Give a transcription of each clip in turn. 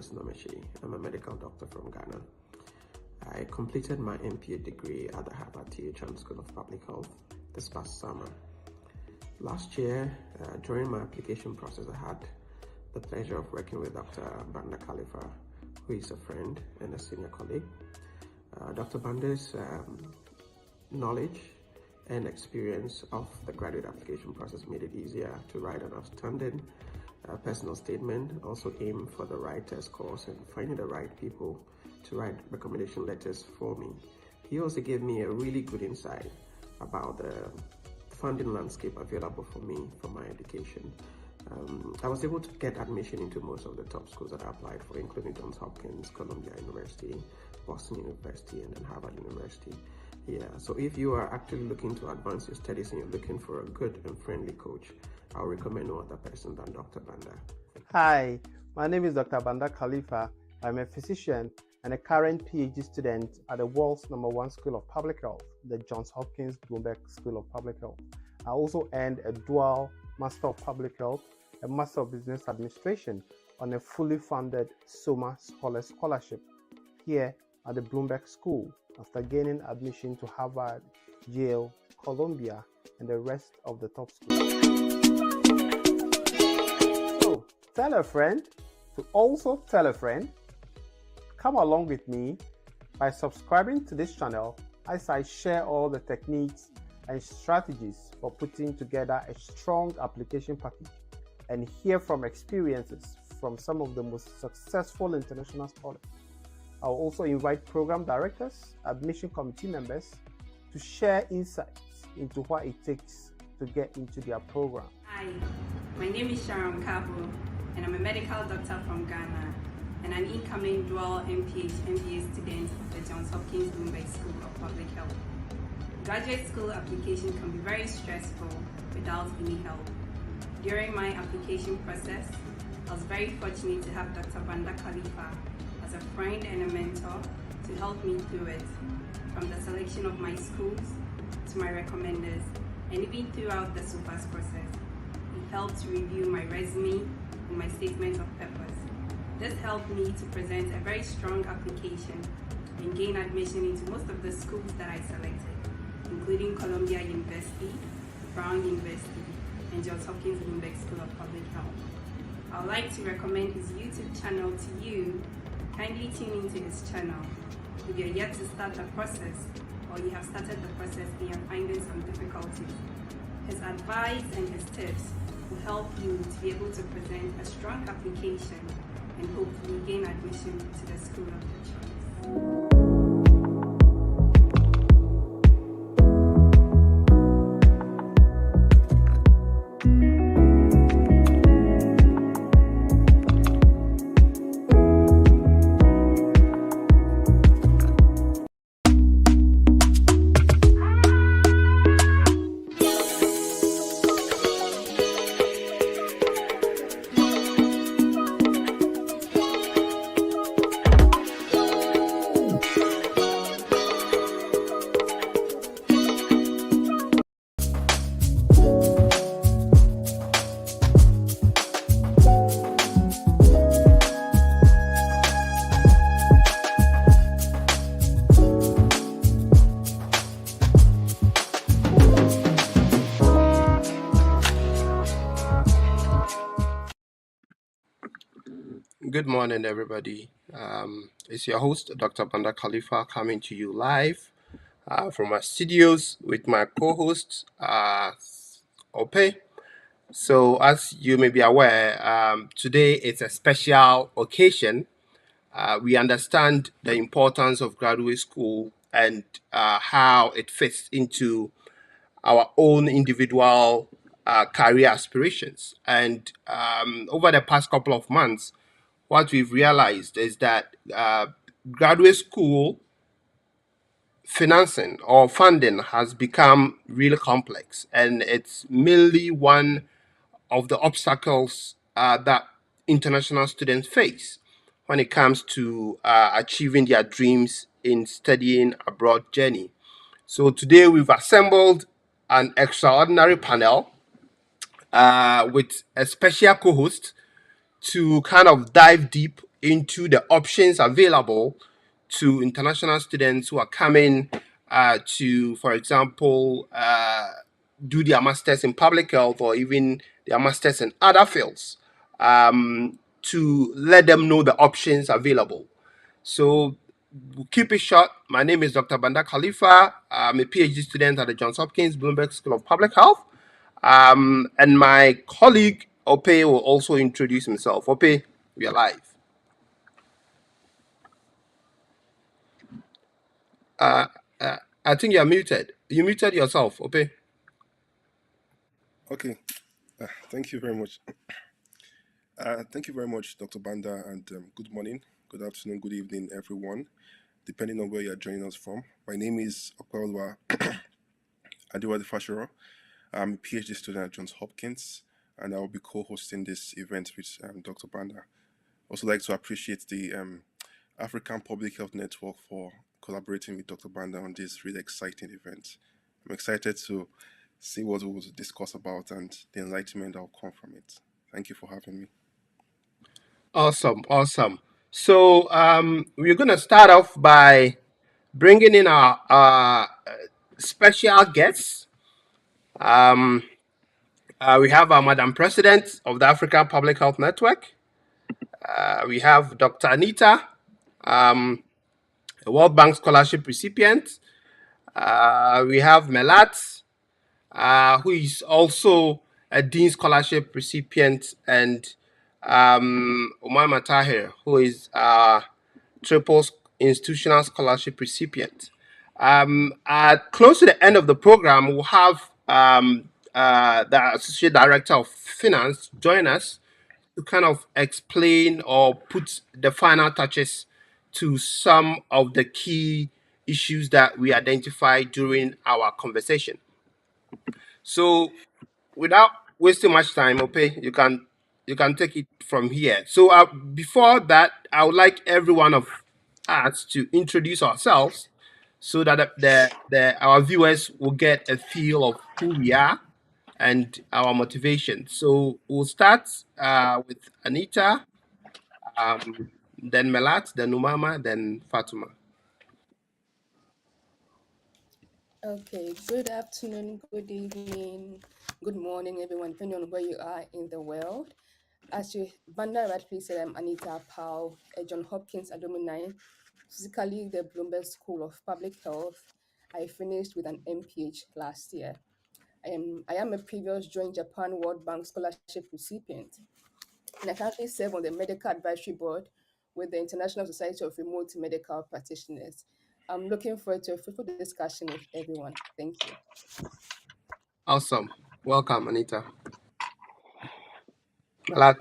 Nomeshi. I'm a medical doctor from Ghana. I completed my MPA degree at the Harvard THM School of Public Health this past summer. Last year, during my application process, I had the pleasure of working with Dr. Banda Khalifa, who is a friend and a senior colleague. Dr. Banda's knowledge and experience of the graduate application process made it easier to write an outstanding personal statement, also aim for the right test course and finding the right people to write recommendation letters for me. He also gave me a really good insight about the funding landscape available for me for my education. I was able to get admission into most of the top schools that I applied for, including Johns Hopkins, Columbia University, Boston University, and then Harvard University. Yeah, so if you are actually looking to advance your studies and you're looking for a good and friendly coach, I'll recommend no other person than Dr. Banda. Hi, my name is Dr. Banda Khalifa. I'm a physician and a current PhD student at the world's #1 School of Public Health, the Johns Hopkins Bloomberg School of Public Health. I also earned a dual Master of Public Health, a Master of Business Administration on a fully funded SOMA Scholarship here at the Bloomberg School after gaining admission to Harvard, Yale, Columbia, and the rest of the top schools. So, tell a friend to also tell a friend. Come along with me by subscribing to this channel as I share all the techniques and strategies for putting together a strong application package and hear from experiences from some of the most successful international scholars. I'll also invite program directors, admission committee members to share insights into what it takes to get into their program. Hi, my name is Sharon Kabo, and I'm a medical doctor from Ghana and an incoming dual MPA student of the Johns Hopkins Bloomberg School of Public Health. Graduate school application can be very stressful without any help. During my application process, I was very fortunate to have Dr. Banda Khalifa as a friend and a mentor to help me through it, from the selection of my schools to my recommenders, and even throughout the SOPAS process. He helped to review my resume and my statement of purpose. This helped me to present a very strong application and gain admission into most of the schools that I selected, including Columbia University, Brown University, and Johns Hopkins Bloomberg School of Public Health. I would like to recommend his YouTube channel to you. Kindly tune into his channel. If you're yet to start the process, or you have started the process and you're finding some difficulties, his advice and his tips will help you to be able to present a strong application and hopefully gain admission to the school of your choice. Good morning, everybody. It's your host, Dr. Banda Khalifa, coming to you live from our studios with my co-host, Ope. So, as you may be aware, today it's a special occasion. We understand the importance of graduate school and how it fits into our own individual career aspirations. And over the past couple of months, what we've realized is that graduate school financing or funding has become really complex, and it's mainly one of the obstacles that international students face when it comes to achieving their dreams in studying abroad journey. So today we've assembled an extraordinary panel with a special co-host to kind of dive deep into the options available to international students who are coming to, for example, do their masters in public health or even their masters in other fields, to let them know the options available. So we'll keep it short. My name is Dr. Banda Khalifa. I'm a PhD student at the Johns Hopkins Bloomberg School of Public Health. And my colleague Ope will also introduce himself. Ope, we are live. Uh, I think you're muted. You muted yourself, Ope. Okay. Thank you very much. Thank you very much, Dr. Banda, and good morning, good afternoon, good evening, everyone, depending on where you're joining us from. My name is Opeoluwa and Dr. I'm a PhD student at Johns Hopkins, and I will be co-hosting this event with Dr. Banda. Also like to appreciate the African Public Health Network for collaborating with Dr. Banda on this really exciting event. I'm excited to see what we will discuss about and the enlightenment that will come from it. Thank you for having me. Awesome. So we're going to start off by bringing in our special guests. We have our Madam President of the African Public Health Network. We have Dr. Anita, a World Bank Scholarship recipient. We have Melat, who is also a Dean Scholarship recipient, and Umaima Tahir, who is a Triple Institutional Scholarship recipient. Close to the end of the program, we'll have the Associate Director of Finance join us to kind of explain or put the final touches to some of the key issues that we identified during our conversation. So without wasting much time, okay, you can take it from here. So before that, I would like every one of us to introduce ourselves so that our viewers will get a feel of who we are and our motivation. So we'll start with Anita, then Melat, then Umama, then Fatuma. Okay, good afternoon, good evening, good morning, everyone, depending on where you are in the world. As you Banda rightly said, I'm Anita Powell, a John Hopkins alumni, physically the Bloomberg School of Public Health. I finished with an MPH last year. I am a previous Joint Japan World Bank Scholarship recipient, and I currently serve on the Medical Advisory Board with the International Society of Remote Medical Practitioners. I'm looking forward to a fruitful discussion with everyone. Thank you. Awesome. Welcome, Anita. Melat.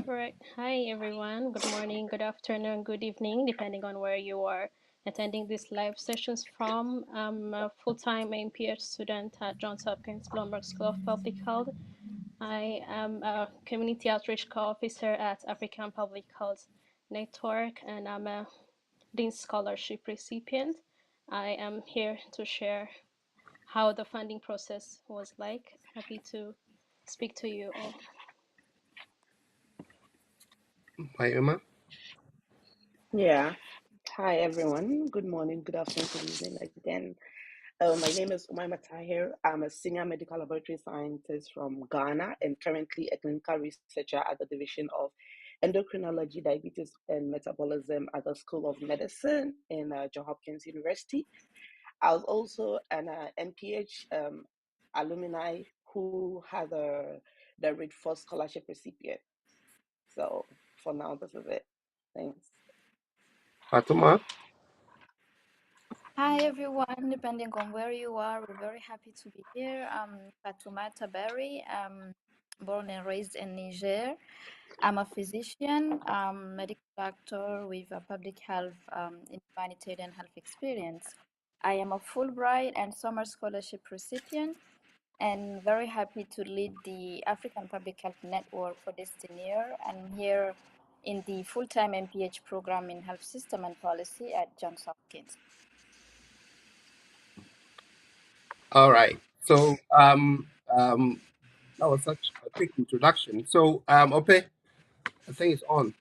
Right. Hi, everyone. Good morning, good afternoon, good evening, depending on where you are attending these live sessions from. I'm a full-time MPH student at Johns Hopkins Bloomberg School of Public Health. I am a community outreach co-officer at African Public Health Network, and I'm a Dean Scholarship recipient. I am here to share how the funding process was like. Happy to speak to you all. Hi, Emma. Yeah. Hi, everyone. Good morning, good afternoon, good evening again. My name is Umaima Tahir. I'm a senior medical laboratory scientist from Ghana and currently a clinical researcher at the Division of Endocrinology, Diabetes, and Metabolism at the School of Medicine in Johns Hopkins University. I was also an MPH alumni who had the Reed for Scholarship recipient. So for now, this is it. Thanks. Fatuma. Hi everyone, depending on where you are, we're very happy to be here. I'm Fatuma Tabari. I'm born and raised in Niger. I'm a physician, medical doctor with a public health in humanitarian health experience. I am a Fulbright and summer scholarship recipient and very happy to lead the African Public Health Network for this tenure. I'm here in the full-time MPH program in health system and policy at Johns Hopkins. All right. So that was such a quick introduction. So Ope, I think it's on.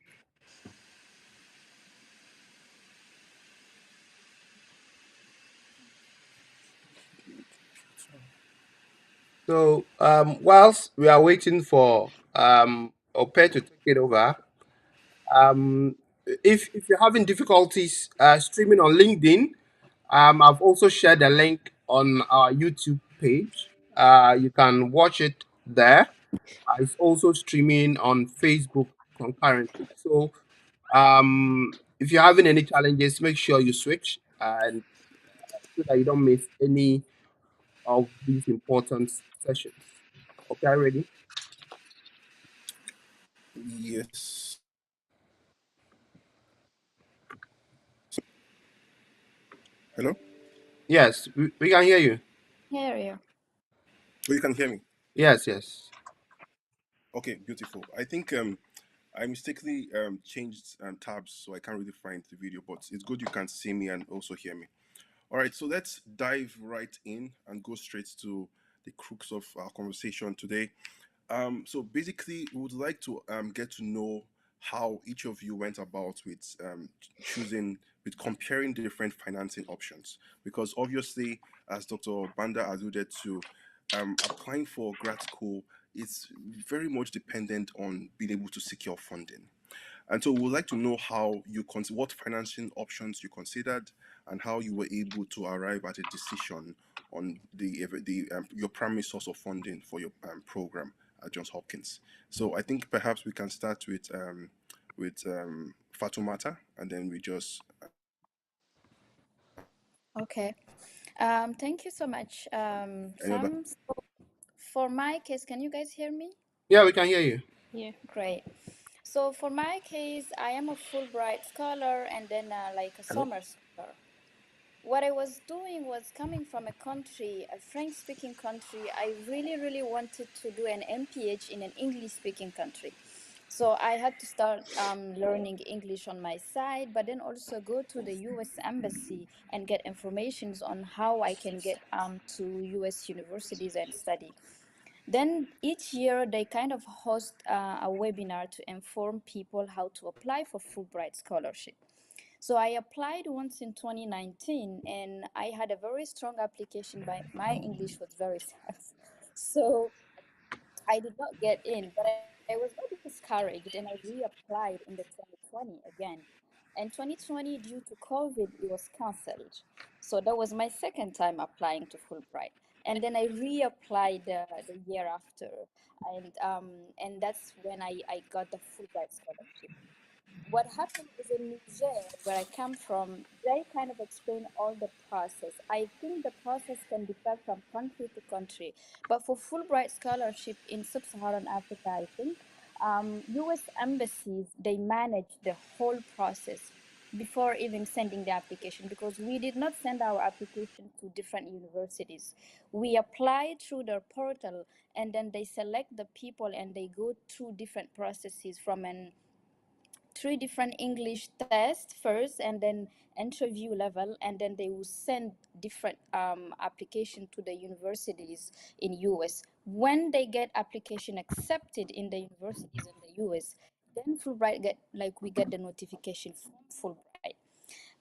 So, whilst we are waiting for Ope to take it over, um, if you're having difficulties streaming on LinkedIn, I've also shared a link on our YouTube page. You can watch it there. It's also streaming on Facebook concurrently. So, if you're having any challenges, make sure you switch and so that you don't miss any of these important sessions. Okay, ready? Yes. Hello? Yes, we can hear you. Here you. Oh, you can hear me. Yes, yes. Okay, beautiful. I think I mistakenly changed tabs, so I can't really find the video, but it's good you can see me and also hear me. All right, so let's dive right in and go straight to the crux of our conversation today. So basically, we would like to get to know how each of you went about with choosing, with comparing different financing options. Because obviously, as Dr. Banda alluded to, applying for grad school is very much dependent on being able to secure funding. And so we would like to know how what financing options you considered and how you were able to arrive at a decision on the your primary source of funding for your program at Johns Hopkins. So I think perhaps we can start with Fatumata, and then we just Okay. Thank you so much, any other. Sam. So for my case, can you guys hear me? Yeah, we can hear you. Yeah. Great. So for my case, I am a Fulbright scholar and then like a Hello. summer scholar. What I was doing was coming from a country, a French speaking country. I really, really wanted to do an MPH in an English speaking country. So I had to start learning English on my side, but then also go to the US Embassy and get informations on how I can get to US universities and study. Then each year they kind of host a webinar to inform people how to apply for Fulbright scholarship. So I applied once in 2019 and I had a very strong application, but my English was very sad. So I did not get in, but I was very discouraged and I reapplied in the 2020 again. And 2020, due to COVID, it was cancelled. So that was my second time applying to Fulbright. And then I reapplied the year after. And that's when I got the Fulbright scholarship. What happened is in Niger, where I come from, they kind of explain all the process. I think the process can differ from country to country, but for Fulbright scholarship in sub-Saharan Africa, I think U.S. embassies they manage the whole process before even sending the application because we did not send our application to different universities. We applied through their portal and then they select the people and they go through different processes from an three different English tests first, and then interview level, and then they will send different application to the universities in US. When they get application accepted in the universities in the US, then Fulbright get like we get the notification from Fulbright.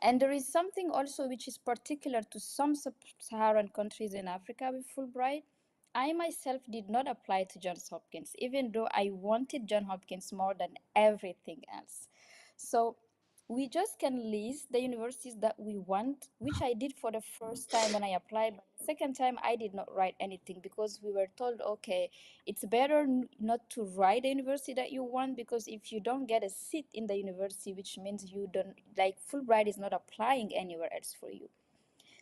And there is something also which is particular to some sub-Saharan countries in Africa with Fulbright. I myself did not apply to Johns Hopkins, even though I wanted Johns Hopkins more than everything else. So we just can list the universities that we want, which I did for the first time when I applied. But the second time, I did not write anything because we were told, okay, it's better not to write the university that you want because if you don't get a seat in the university, which means you don't, like Fulbright is not applying anywhere else for you.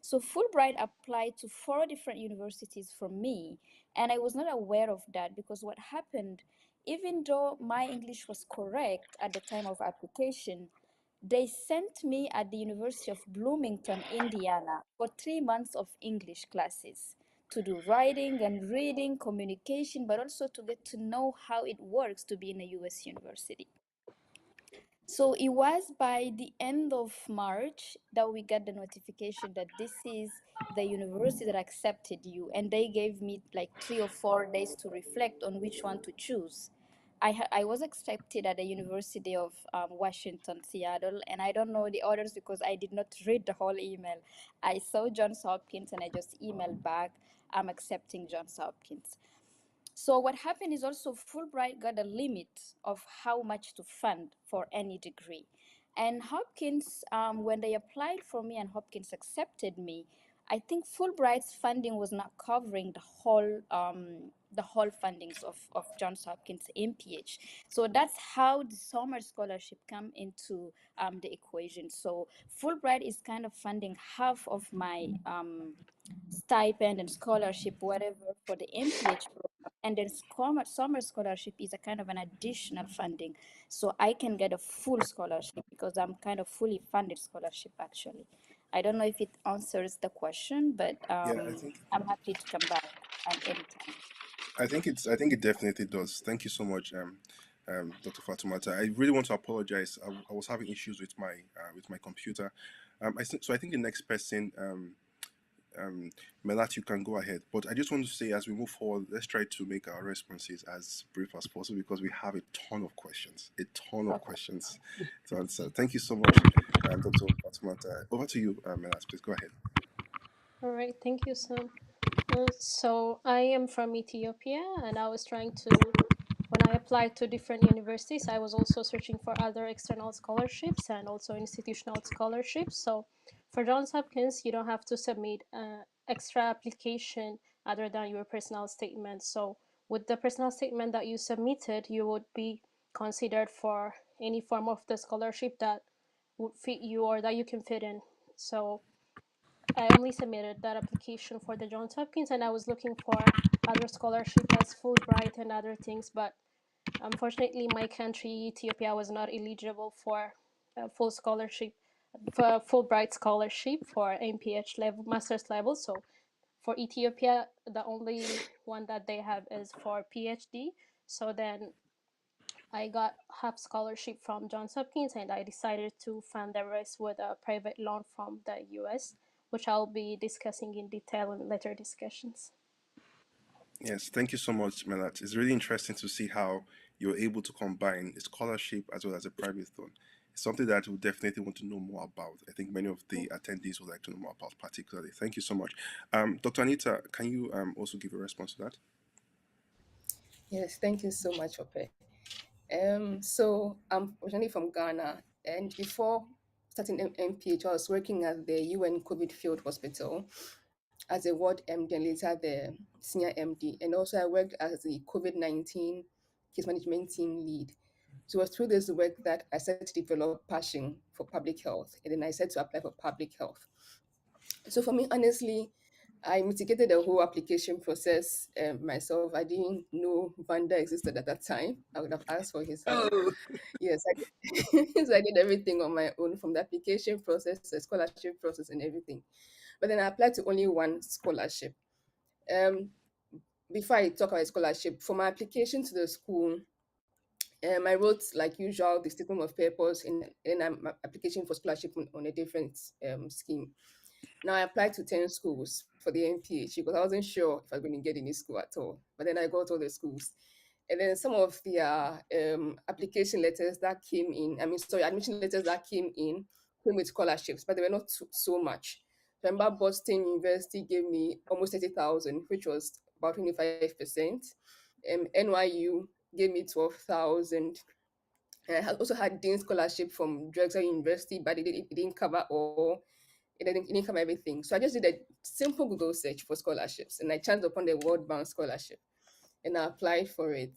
So Fulbright applied to four different universities for me, and I was not aware of that because what happened, even though my English was correct at the time of application, they sent me at the University of Bloomington, Indiana, for 3 months of English classes to do writing and reading, communication, but also to get to know how it works to be in a US university. So it was by the end of March that we got the notification that this is the university that accepted you, and they gave me like 3 or 4 days to reflect on which one to choose. I was accepted at the University of Washington, Seattle, and I don't know the others because I did not read the whole email. I saw Johns Hopkins and I just emailed back. accepting Johns Hopkins. So what happened is also Fulbright got a limit of how much to fund for any degree. And Hopkins, when they applied for me and Hopkins accepted me, I think Fulbright's funding was not covering the whole fundings of Johns Hopkins MPH. So that's how the summer scholarship come into the equation. So Fulbright is kind of funding half of my stipend and scholarship, whatever, for the MPH program. And then summer scholarship is a kind of an additional funding. So I can get a full scholarship because I'm kind of fully funded scholarship, actually. I don't know if it answers the question, but Yeah, I think I'm happy to come back anytime. I think it definitely does. Thank you so much, Dr. Fatumata. I really want to apologize. I was having issues with my computer. I think the next person, Melat, you can go ahead. But I just want to say, as we move forward, let's try to make our responses as brief as possible because we have a ton of questions to answer. Thank you so much, Dr. Fatumata. Over to you, Melat. Please go ahead. All right, thank you, Sam. So I am from Ethiopia, and I was trying to, when I applied to different universities, I was also searching for other external scholarships and also institutional scholarships. So for Johns Hopkins, you don't have to submit extra application other than your personal statement. So with the personal statement that you submitted, you would be considered for any form of the scholarship that would fit you or that you can fit in. So I only submitted that application for the Johns Hopkins, and I was looking for other scholarship as Fulbright and other things, but unfortunately my country, Ethiopia, was not eligible for full scholarship, for Fulbright scholarship for MPH level, master's level. So for Ethiopia, the only one that they have is for PhD. So then I got half scholarship from Johns Hopkins, and I decided to fund the rest with a private loan from the US, which I'll be discussing in detail in later discussions. Yes, thank you so much, Melat. It's really interesting to see how you're able to combine a scholarship as well as a private loan. It's something that we definitely want to know more about. I think many of the attendees would like to know more about particularly. Thank you so much. Dr. Anita, can you also give a response to that? Yes, thank you so much, Ope. So I'm originally from Ghana, and before starting MPH, I was working at the UN COVID Field Hospital as a ward MD and later the senior MD. And also I worked as the COVID-19 case management team lead. So it was through this work that I started to develop passion for public health. And then I started to apply for public health. So for me, honestly, I mitigated the whole application process myself. I didn't know Vanda existed at that time. I would have asked for his help. Oh, Yes, I did. So I did everything on my own, from the application process, the scholarship process, and everything. But then I applied to only one scholarship. Um, Before I talk about scholarship, for my application to the school, I wrote, like usual, the statement of purpose in my application for scholarship on a different scheme. Now I applied to 10 schools for the MPH because I wasn't sure if I was going to get any school at all. But then I got all the schools. And then some of the application letters that came in, admission letters that came in came with scholarships, but they were not so much. Remember, Boston University gave me almost 30,000, which was about 25%. NYU gave me 12,000. And I also had Dean scholarship from Drexel University, but it didn't cover all. It didn't cover everything. So I just did a simple Google search for scholarships, and I chanced upon the World Bank scholarship, and I applied for it.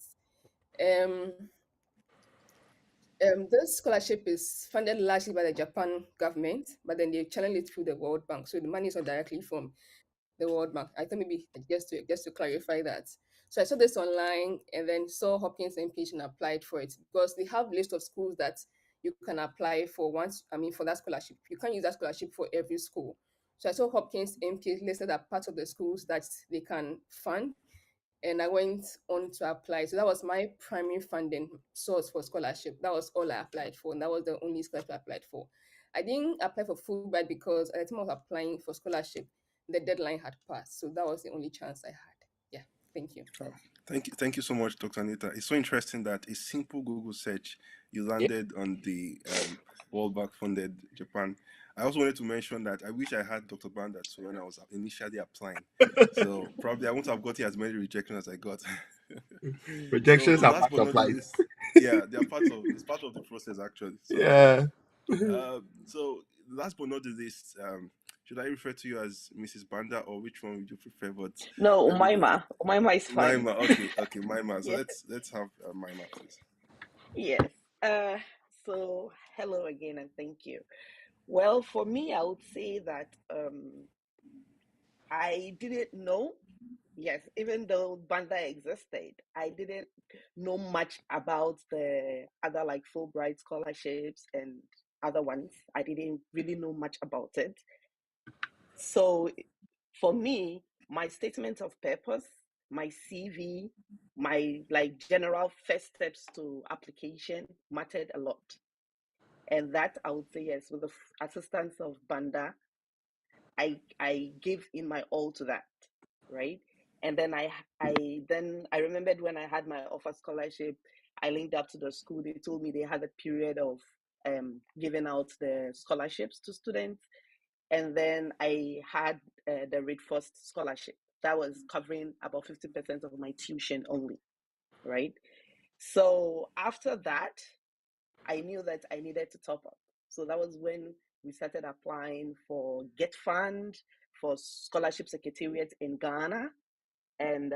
This scholarship is funded largely by the Japan government, but then they channel it through the World Bank. So the money is not directly from the World Bank. I thought maybe just to clarify that. So I saw this online and then saw Hopkins MPH and applied for it because they have a list of schools that you can apply for for that scholarship. You can't use that scholarship for every school. So I saw Hopkins MPH listed as part of the schools that they can fund, and I went on to apply. So that was my primary funding source for scholarship. That was all I applied for, and that was the only scholarship I applied for. I didn't apply for Fulbright because at the time I was applying for scholarship, the deadline had passed. So that was the only chance I had. Yeah, thank you. Thank you so much, Dr. Anita. It's so interesting that a simple Google search, you landed on the World Bank funded Japan. I also wanted to mention that I wish I had Dr. Banda too when I was initially applying. So probably I won't have gotten as many rejections as I got. So Rejections are last part but of not the life. least, yeah, they are it's part of the process actually. So Yeah. so last but not the least, should I refer to you as Mrs. Banda or which one would you prefer? But No, everybody, Umaima is fine. Maima, okay, Maima. So Yeah. let's have Maima, please. Yes. So hello again and thank you. Well, for me, I would say that I didn't know. Yes, even though Banda existed, I didn't know much about the other like Fulbright scholarships and other ones. I didn't really know much about it. So for me, my statement of purpose, my CV, my like general first steps to application mattered a lot. And that I would say yes, with the assistance of Banda, I gave in my all to that, right? And then I remembered when I had my offer scholarship, I linked up to the school. They told me they had a period of giving out the scholarships to students, and then I had the Read First scholarship that was covering about 50% of my tuition only, right? So after that, I knew that I needed to top up. So that was when we started applying for Get Fund, for Scholarship Secretariat in Ghana, and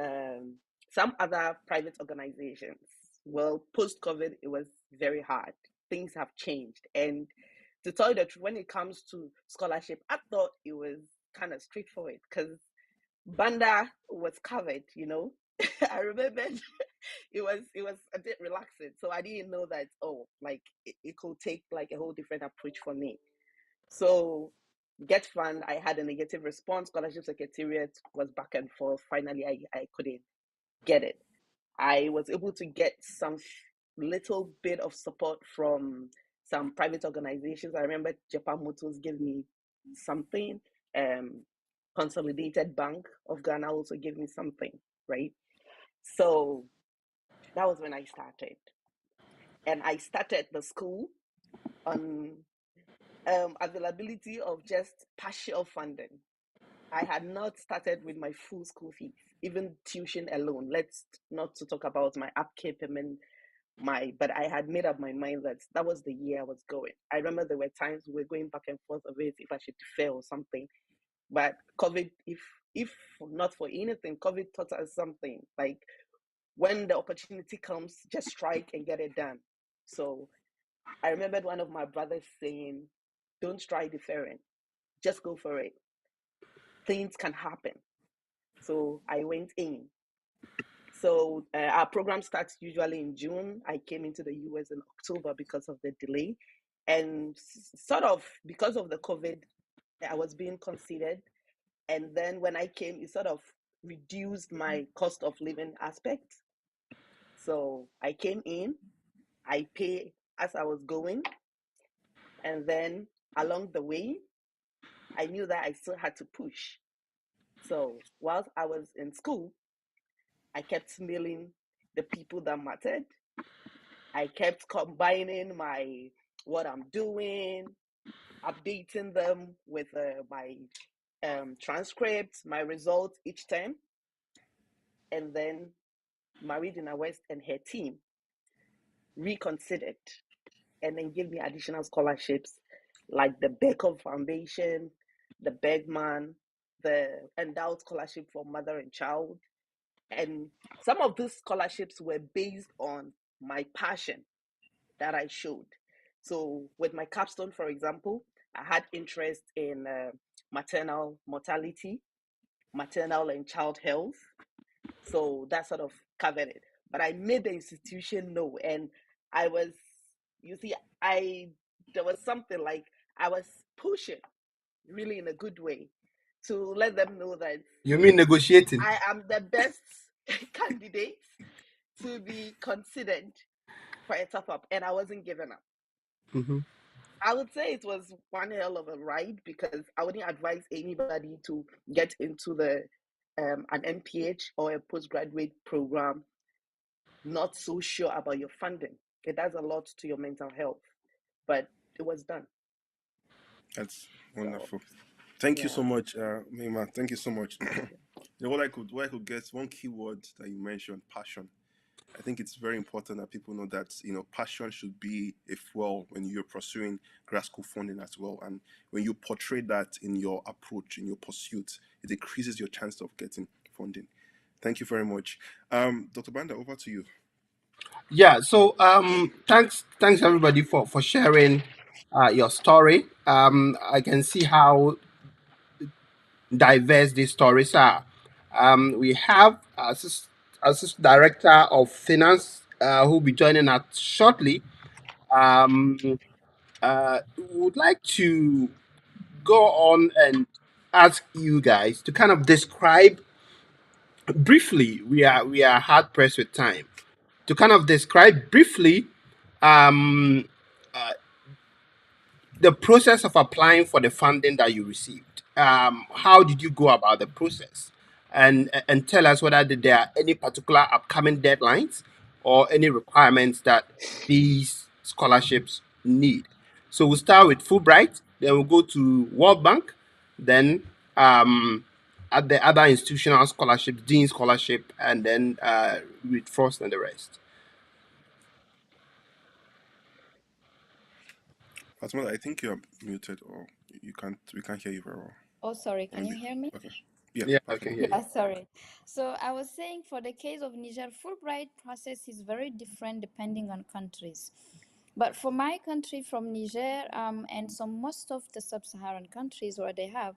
some other private organizations. Well, post COVID, it was very hard. Things have changed. And to tell you the truth, when it comes to scholarship, I thought it was kind of straightforward because Banda was covered, you know. I remember it was a bit relaxing. So I didn't know that, oh, like it could take like a whole different approach for me. So Get Fund, I had a negative response. Scholarship Secretariat was back and forth. Finally, I couldn't get it. I was able to get some little bit of support from some private organizations. I remember Japan Motors gave me something. Um, Consolidated Bank of Ghana also gave me something, right? So that was when I started. And I started the school on availability of just partial funding. I had not started with my full school fees, even tuition alone. Let's not to talk about my upkeep and but I had made up my mind that that was the year I was going. I remember there were times we were going back and forth of it if I should defer or something. But COVID, if not for anything, COVID taught us something. Like when the opportunity comes, just strike and get it done. So I remembered one of my brothers saying, "Don't try deferring, just go for it. Things can happen." So I went in. So our program starts usually in June. I came into the US in October because of the delay. And sort of because of the COVID, I was being considered. And then when I came, it sort of reduced my cost of living aspect. So I came in, I pay as I was going. And then along the way, I knew that I still had to push. So whilst I was in school, I kept mailing the people that mattered. I kept combining what I'm doing, updating them with my transcripts, my results each time, and then Maridina West and her team reconsidered and then gave me additional scholarships like the Becker Foundation, the Bergman, the Endowed Scholarship for Mother and Child. And some of these scholarships were based on my passion that I showed. So, with my capstone, for example, I had interest in maternal mortality, maternal and child health. So, that sort of covered it. But I made the institution know, and I was, you see, there was something like I was pushing really in a good way to let them know that You mean negotiating? I am the best candidate to be considered for a top up, and I wasn't giving up. Mm-hmm. I would say it was one hell of a ride because I wouldn't advise anybody to get into an MPH or a postgraduate program not so sure about your funding. It does a lot to your mental health, but it was done. That's So wonderful. Thank you yeah, so much, Mima. Thank you so much. okay. What I could guess, one key word that you mentioned, passion. I think it's very important that people know that passion should be a fuel when you're pursuing grad school funding as well. And when you portray that in your approach, in your pursuit, it increases your chance of getting funding. Thank you very much, Dr. Banda. Over to you. Yeah. So thanks everybody for sharing your story. I can see how diverse these stories are. We have Assistant Director of Finance who will be joining us shortly. Um, would like to go on and ask you guys to kind of describe briefly. We are hard pressed with time to kind of describe briefly um, uh, the process of applying for the funding that you received. How did you go about the process? And tell us whether there are any particular upcoming deadlines or any requirements that these scholarships need. So we'll start with Fulbright, then we'll go to World Bank, then at the other institutional scholarships, Dean Scholarship, and then with Frost and the rest. Fatima, I think you're muted, or you can't. We can't hear you very well. Oh, sorry, can you Maybe. hear me? Okay. Yeah. Yeah, I can Perfect. hear you. Yeah, sorry. So I was saying for the case of Niger, Fulbright process is very different depending on countries. But for my country, from Niger, and some most of the sub-Saharan countries where they have,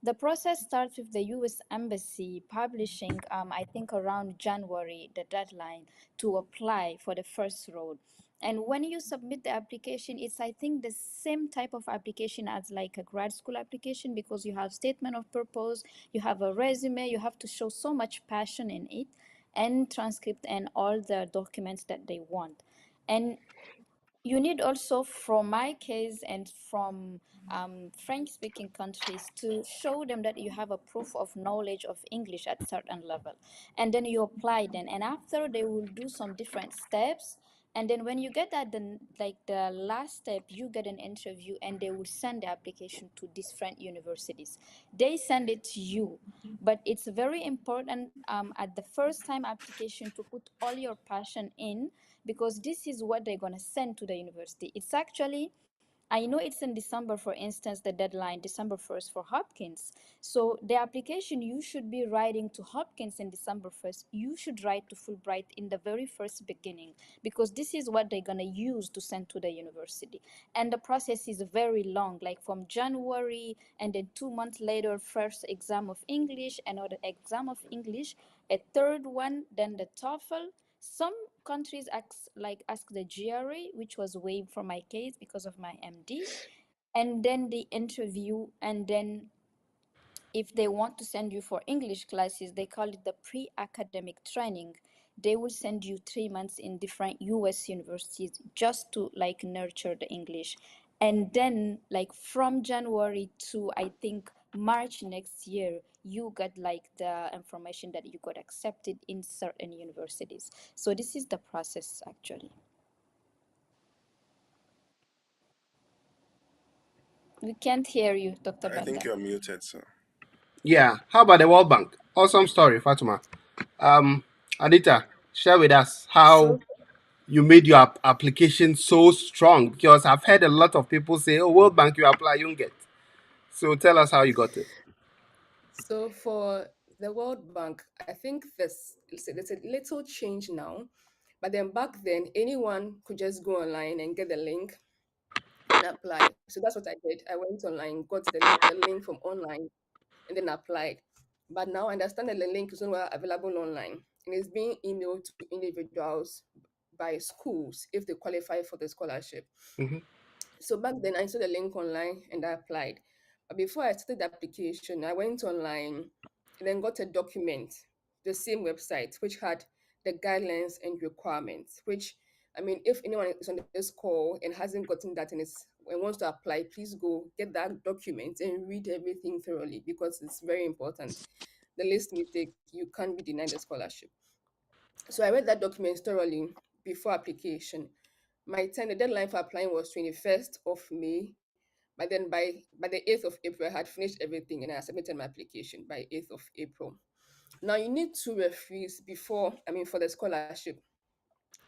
the process starts with the U.S. Embassy publishing, I think around January, the deadline to apply for the first road. And when you submit the application, it's I think the same type of application as like a grad school application because you have statement of purpose, you have a resume, you have to show so much passion in it, and transcript and all the documents that they want. And you need also, from my case and from French speaking countries, to show them that you have a proof of knowledge of English at certain level, and then you apply then, and after they will do some different steps, and then when you get at the like the last step, you get an interview and they will send the application to different universities. They send it to you, but it's very important at the first time application to put all your passion in, because this is what they're going to send to the university. It's actually, I know it's in December, for instance, the deadline, December 1st for Hopkins. So the application you should be writing to Hopkins in December 1st, you should write to Fulbright in the very first beginning, because this is what they're going to use to send to the university. And the process is very long, like from January, and then 2 months later, first exam of English, another exam of English, a third one, then the TOEFL. Some countries ask the GRE, which was waived for my case because of my MD, and then the interview, and then if they want to send you for English classes, they call it the pre-academic training. They will send you 3 months in different US universities just to like nurture the English. And then like from January to I think March next year, you get like the information that you got accepted in certain universities. So this is the process actually. We can't hear you, Dr. I think Banda. you're muted, sir. Yeah. How about the World Bank? Awesome story, Fatima. Um, Anita, share with us how So you made your application so strong because I've heard a lot of people say, "Oh, World Bank, you apply, you don't get." So tell us how you got it. So for the World Bank, I think there's a little change now, but then back then anyone could just go online and get the link and apply. So that's what I did. I went online, got the link from online, and then applied. But now I understand that the link is no longer available online and it's being emailed to individuals by schools if they qualify for the scholarship. Hmm. So back then, I saw the link online and I applied. But before I started the application, I went online and then got a document, the same website, which had the guidelines and requirements. Which, I mean, if anyone is on this call and hasn't gotten that and wants to apply, please go get that document and read everything thoroughly because it's very important. The least mistake, you can't be denied the scholarship. So I read that document thoroughly before application. The deadline for applying was 21st of May, But then by the 8th of April, I had finished everything and I submitted my application by 8th of April. Now you need 2 referees before, I mean, for the scholarship.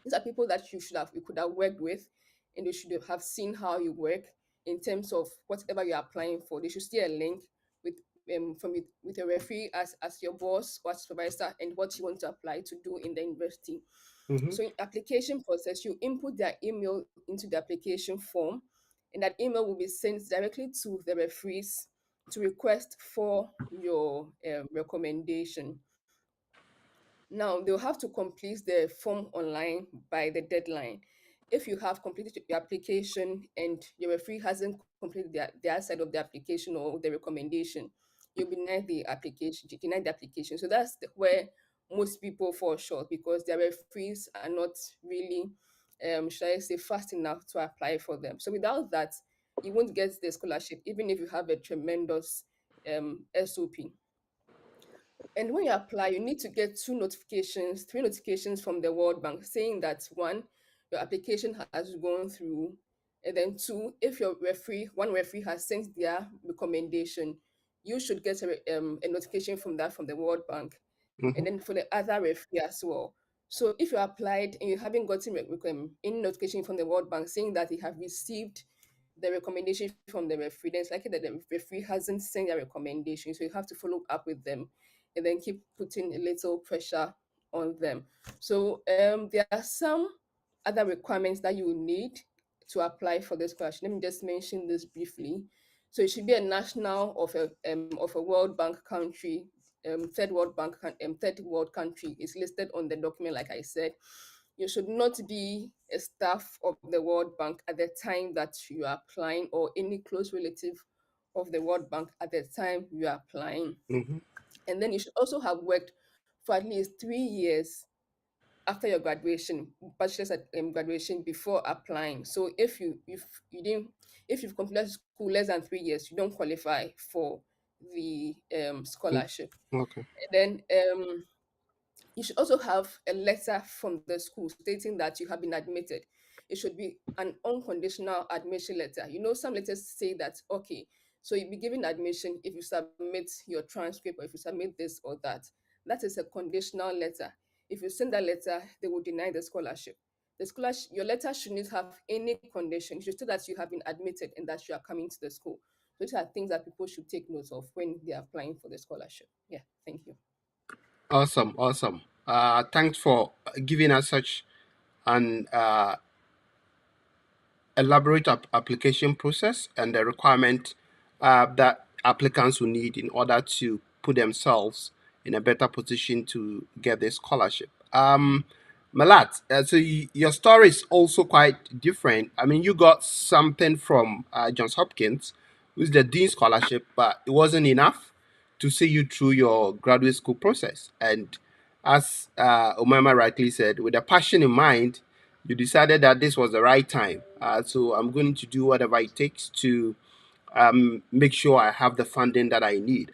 These are people that you could have worked with, and they should have seen how you work in terms of whatever you're applying for. They should see a link with with a referee as your boss or supervisor and what you want to apply to do in the university. Mm-hmm. So in application process, you input their email into the application form, and that email will be sent directly to the referees to request for your recommendation. Now they'll have to complete the form online by the deadline. If you have completed your application and your referee hasn't completed their side of the application or the recommendation, you'll be denied the application. So that's where most people fall short because their referees are not really, should I say, fast enough to apply for them. So without that, you won't get the scholarship, even if you have a tremendous SOP. And when you apply, you need to get three notifications from the World Bank saying that one, your application has gone through, and then two, if one referee has sent their recommendation, you should get a notification from that from the World Bank, and Mm-hmm. then for the other referee as well. So if you applied and you haven't gotten any notification from the World Bank saying that you have received the recommendation from the referee, then it's likely that the referee hasn't sent their recommendation. So you have to follow up with them and then keep putting a little pressure on them. So there are some other requirements that you will need to apply for this scholarship. Let me just mention this briefly. So it should be a national of a World Bank country, third world country is listed on the document, like I said. You should not be a staff of the World Bank at the time that you are applying, or any close relative of the World Bank at the time you are applying. Mm-hmm. And then you should also have worked for at least 3 years after your graduation, bachelor's graduation, before applying. So if you've completed school less than 3 years, you don't qualify for the scholarship. Okay. And then you should also have a letter from the school stating that you have been admitted. It should be an unconditional admission letter. You know, some letters say that, okay, so you'll be given admission if you submit your transcript or if you submit this or that. That is a conditional letter. If you send that letter, they will deny the scholarship. Your letter shouldn't have any condition. It should say that you have been admitted and that you are coming to the school. Those are things that people should take note of when they are applying for the scholarship. Yeah, thank you. Awesome. Awesome. Thanks for giving us such an elaborate application process and the requirement that applicants will need in order to put themselves in a better position to get the scholarship. Malat, your story is also quite different. I mean, you got something from Johns Hopkins, who's the Dean Scholarship, but it wasn't enough to see you through your graduate school process. And as Omama rightly said, with a passion in mind, you decided that this was the right time. So I'm going to do whatever it takes to make sure I have the funding that I need.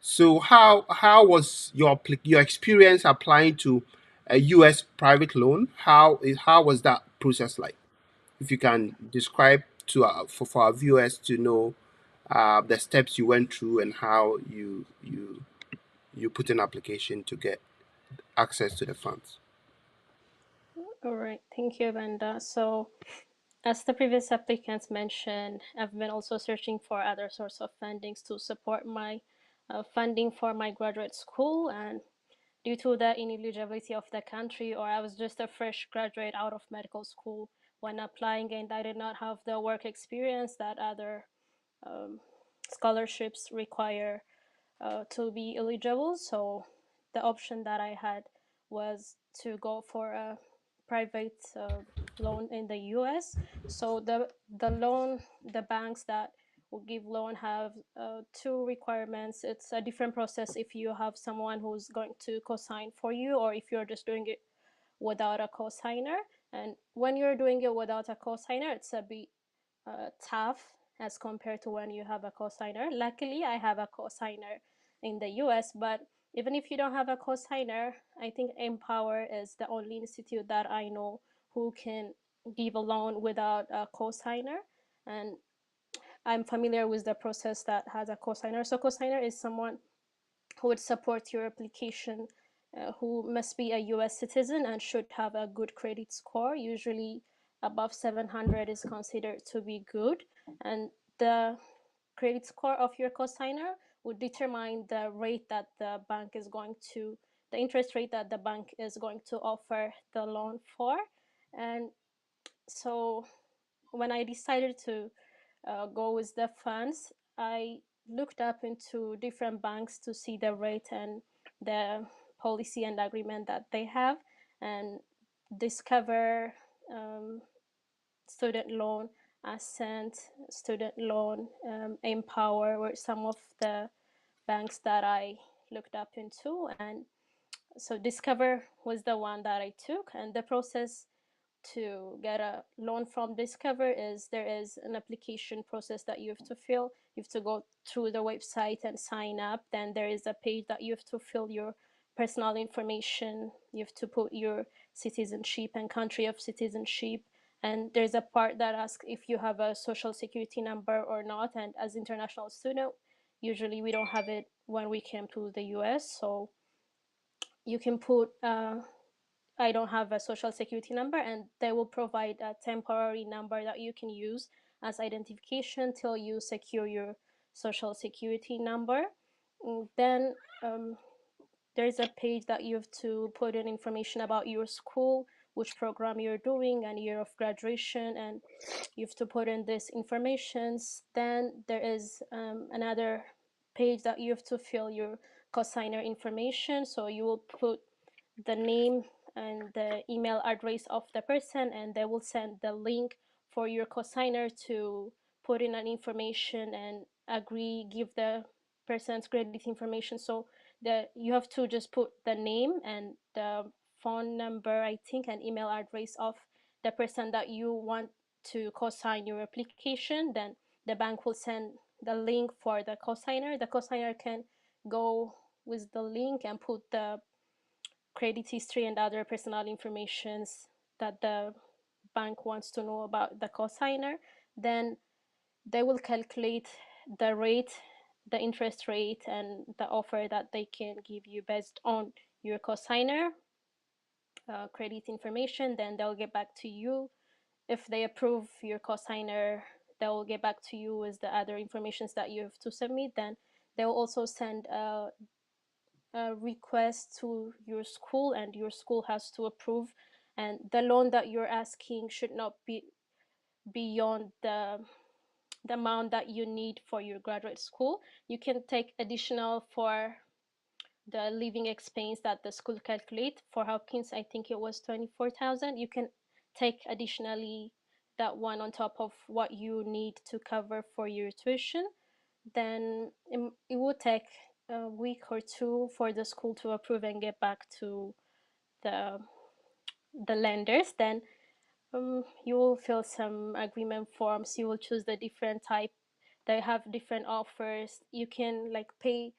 So how was your experience applying to a U.S. private loan? How was that process like? If you can describe to for our viewers to know the steps you went through and how you put an application to get access to the funds. All right, thank you, Banda. So, as the previous applicants mentioned, I've been also searching for other source of fundings to support my funding for my graduate school, and due to the ineligibility of the country, or I was just a fresh graduate out of medical school when applying, and I did not have the work experience that other um, scholarships require to be eligible. So the option that I had was to go for a private loan in the U.S. So the banks that will give loan have two requirements. It's a different process if you have someone who's going to co-sign for you, or if you're just doing it without a co-signer. And when you're doing it without a co-signer, it's a bit tough as compared to when you have a co-signer. Luckily, I have a co-signer in the US, but even if you don't have a co-signer, I think Empower is the only institute that I know who can give a loan without a co-signer. And I'm familiar with the process that has a cosigner. So cosigner is someone who would support your application, who must be a US citizen and should have a good credit score. Usually above 700 is considered to be good. And the credit score of your cosigner would determine the rate that the bank is going to, the interest rate that the bank is going to offer the loan for. And so when I decided to go with the funds, I looked up into different banks to see the rate and the policy and agreement that they have, and discover student loan, Ascent, student loan, Empower were some of the banks that I looked up into. And so Discover was the one that I took, and the process to get a loan from Discover is there is an application process that you have to fill. You have to go through the website and sign up. Then there is a page that you have to fill your personal information. You have to put your citizenship and country of citizenship. And there's a part that asks if you have a social security number or not. And as international student, usually we don't have it when we came to the US. So you can put I don't have a social security number, and they will provide a temporary number that you can use as identification till you secure your social security number. Then there's a page that you have to put in information about your school, which program you're doing, and year of graduation, and you have to put in these informations. Then there is another page that you have to fill your cosigner information. So you will put the name and the email address of the person, and they will send the link for your cosigner to put in an information and agree, give the person's credit information. So you have to just put the name and the phone number, I think, and email address of the person that you want to cosign your application. Then the bank will send the link for the cosigner. The cosigner can go with the link and put the credit history and other personal informations that the bank wants to know about the cosigner. Then they will calculate the rate, the interest rate, and the offer that they can give you based on your cosigner credit information. Then they'll get back to you. If they approve your cosigner, they will get back to you with the other informations that you have to submit. Then they will also send a request to your school, and your school has to approve. And the loan that you're asking should not be beyond the amount that you need for your graduate school. You can take additional for the living expense that the school calculate. For Hopkins, I think it was 24,000. You can take additionally that one on top of what you need to cover for your tuition. Then it will take a week or two for the school to approve and get back to the lenders. Then you will fill some agreement forms. You will choose the different type. They have different offers. You can like pay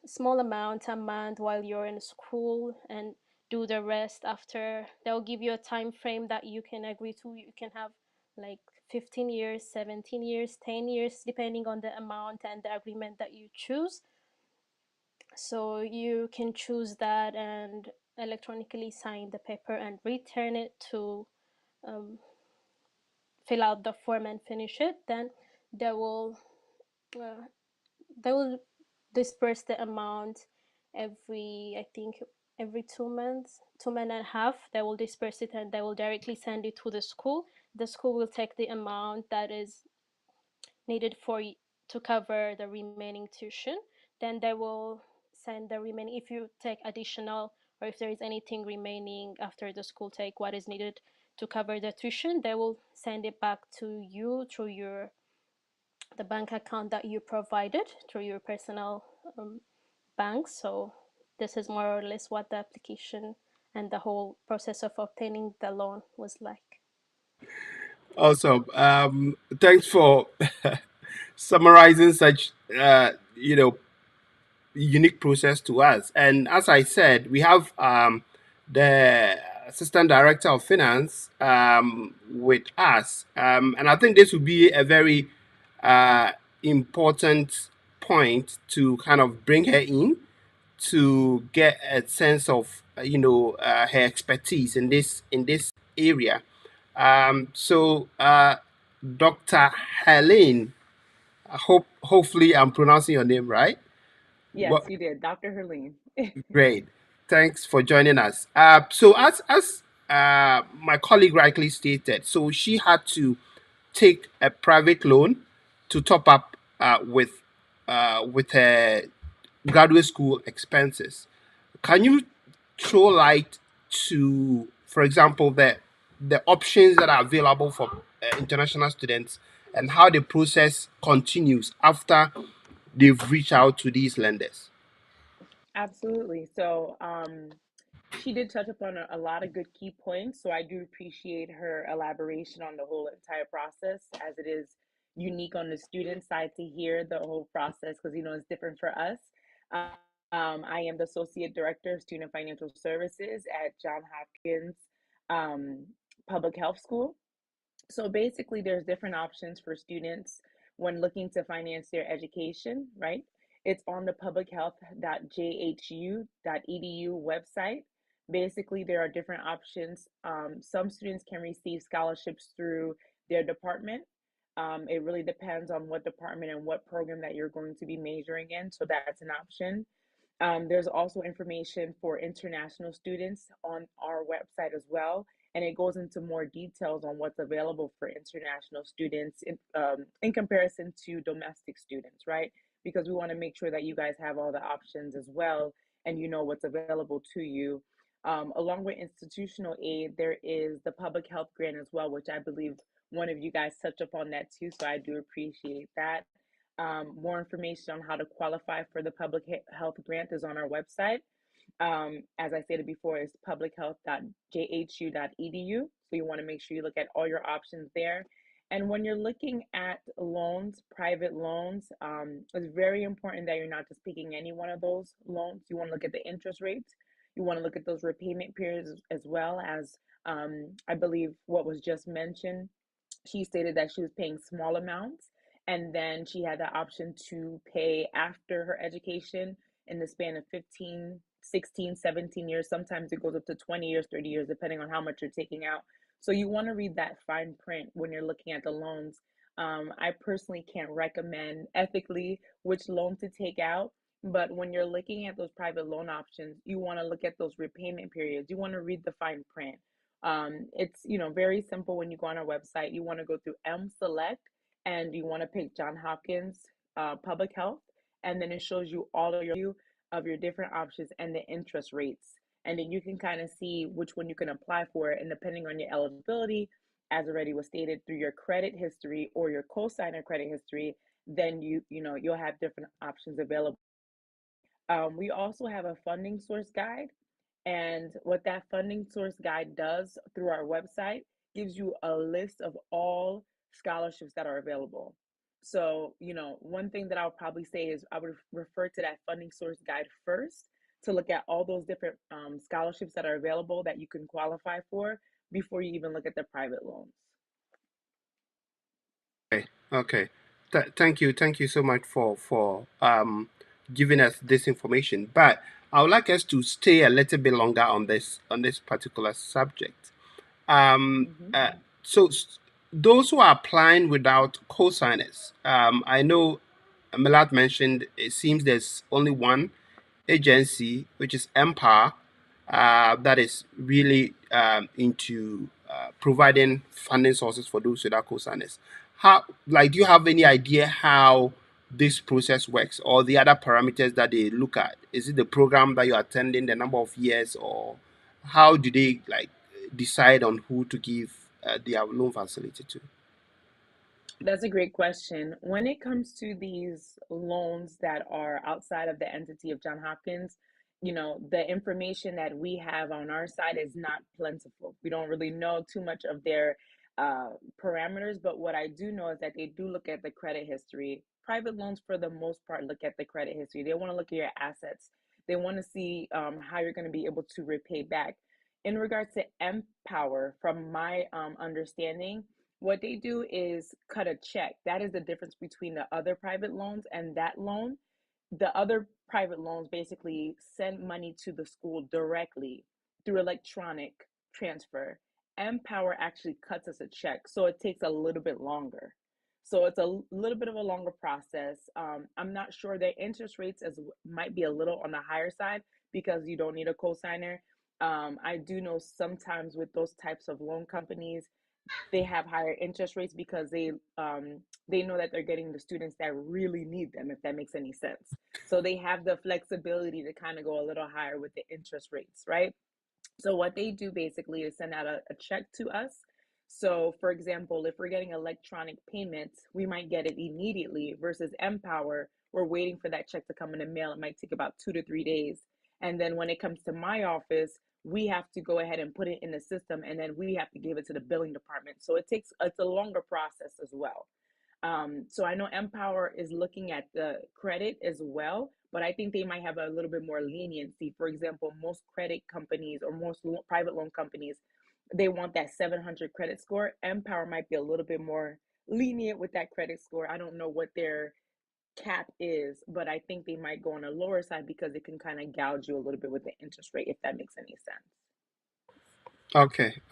small amount a month while you're in school and do the rest after. They'll give you a time frame that you can agree to. You can have like 15 years, 17 years, 10 years, depending on the amount and the agreement that you choose. So you can choose that and electronically sign the paper and return it to fill out the form and finish it. Then they will uh, they will disperse the amount every, I think, every 2 months, 2 months and a half. They will disperse it and they will directly send it to the school. The school will take the amount that is needed to cover the remaining tuition. Then they will send the remaining, if you take additional or if there is anything remaining after the school take what is needed to cover the tuition, they will send it back to you through the bank account that you provided through your personal bank. So this is more or less what the application and the whole process of obtaining the loan was like. Awesome. Thanks for summarizing such, unique process to us. And as I said, we have the Assistant Director of Finance, with us. And I think this would be a very important point to kind of bring her in to get a sense of her expertise in this area. Dr. Helene, hopefully I'm pronouncing your name right. Yes, you did, Dr. Herline. Great. Thanks for joining us. As my colleague rightly stated, so she had to take a private loan to top up with her graduate school expenses. Can you throw light to, for example, the options that are available for international students and how the process continues after they've reached out to these lenders? Absolutely. So, she did touch upon a lot of good key points. So I do appreciate her elaboration on the whole entire process, as it is unique on the student side to hear the whole process because it's different for us. I am the Associate Director of Student Financial Services at John Hopkins um, Public Health School. So basically, there's different options for students when looking to finance their education, right? It's on the publichealth.jhu.edu website. Basically, there are different options. Some students can receive scholarships through their department. It really depends on what department and what program that you're going to be majoring in. So that's an option. There's also information for international students on our website as well, and it goes into more details on what's available for international students in comparison to domestic students, right? Because we want to make sure that you guys have all the options as well, and you know what's available to you. Along with institutional aid, there is the public health grant as well, which I believe one of you guys touched upon that too, so I do appreciate that. More information on how to qualify for the public health grant is on our website. As I stated before, it's publichealth.jhu.edu. So you want to make sure you look at all your options there. And when you're looking at loans, private loans, it's very important that you're not just picking any one of those loans. You want to look at the interest rates. You want to look at those repayment periods as well as I believe what was just mentioned. She stated that she was paying small amounts and then she had the option to pay after her education in the span of 15, 16, 17 years. Sometimes it goes up to 20 years, 30 years, depending on how much you're taking out. So you want to read that fine print when you're looking at the loans. I personally can't recommend ethically which loan to take out, but when you're looking at those private loan options, you want to look at those repayment periods. You want to read the fine print. It's very simple. When you go on our website, you want to go through M Select and you want to pick John Hopkins Public Health, and then it shows you all of your different options and the interest rates, and then you can kind of see which one you can apply for, and depending on your eligibility, as already was stated, through your credit history or your cosigner credit history, then you'll have different options available. We also have a funding source guide, and what that funding source guide does through our website gives you a list of all scholarships that are available. So, one thing that I'll probably say is I would refer to that funding source guide first to look at all those different scholarships that are available that you can qualify for before you even look at the private loans. Okay. Thank you so much for giving us this information. But I would like us to stay a little bit longer on this particular subject. Um, Mm-hmm. uh, so those who are applying without cosigners, I know Milad mentioned it seems there's only one agency, which is Empower, that is really into providing funding sources for those without co-signers. Do you have any idea how this process works, or the other parameters that they look at? Is it the program that you're attending, the number of years, or how do they decide on who to give their loan facility to? That's a great question. When it comes to these loans that are outside of the entity of John Hopkins, the information that we have on our side is not plentiful. We don't really know too much of their parameters, but what I do know is that they do look at the credit history. Private loans, for the most part, look at the credit history. They want to look at your assets. They want to see how you're going to be able to repay back. In regards to Empower, from my understanding, what they do is cut a check. That is the difference between the other private loans and that loan. The other private loans basically send money to the school directly through electronic transfer. Empower actually cuts us a check, so it takes a little bit longer. So it's a little bit of a longer process. I'm not sure their interest rates as might be a little on the higher side because you don't need a cosigner. I do know sometimes with those types of loan companies, they have higher interest rates because they know that they're getting the students that really need them, if that makes any sense. So they have the flexibility to kind of go a little higher with the interest rates, right? So what they do basically is send out a check to us. So for example, if we're getting electronic payments, we might get it immediately versus Empower. We're waiting for that check to come in the mail. It might take about 2 to 3 days. And then when it comes to my office, we have to go ahead and put it in the system, and then we have to give it to the billing department. So it's a longer process as well. So I know Empower is looking at the credit as well, but I think they might have a little bit more leniency. For example, most credit companies or most private loan companies, they want that 700 credit score. Empower might be a little bit more lenient with that credit score. I don't know what their cap is, but I think they might go on a lower side because it can kind of gouge you a little bit with the interest rate, if that makes any sense.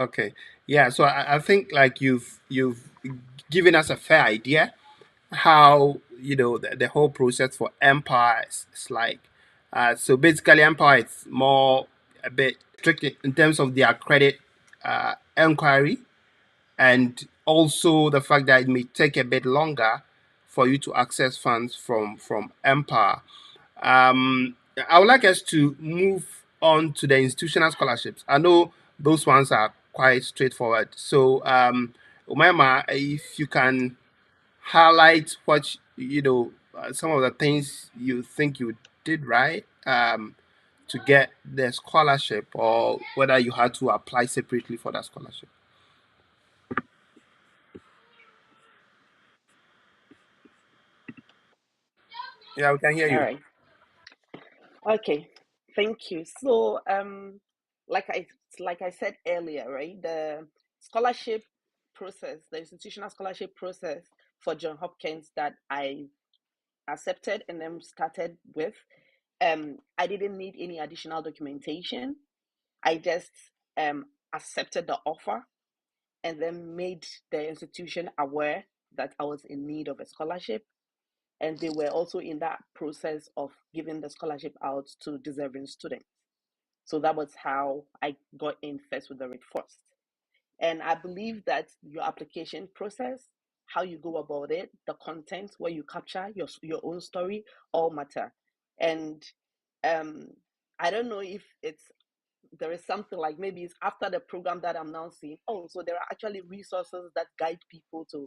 Okay. Yeah, so I think like you've given us a fair idea how the whole process for Empire is like. So basically, Empire is more a bit strict in terms of their credit inquiry, and also the fact that it may take a bit longer for you to access funds from Empire. I would like us to move on to the institutional scholarships. I know those ones are quite straightforward. So, Umaima, if you can highlight what some of the things you think you did right to get the scholarship, or whether you had to apply separately for that scholarship. Yeah, we can hear All you. right. Okay. Thank you. So, like I said earlier, right? The scholarship process, the institutional scholarship process for John Hopkins that I accepted and then started with, I didn't need any additional documentation. I just accepted the offer and then made the institution aware that I was in need of a scholarship. And they were also in that process of giving the scholarship out to deserving students. So that was how I got in first with the Red First. And I believe that your application process, how you go about it, the content where you capture your own story, all matter. And I don't know if there is something like maybe it's after the program that I'm now seeing. Oh, so there are actually resources that guide people to,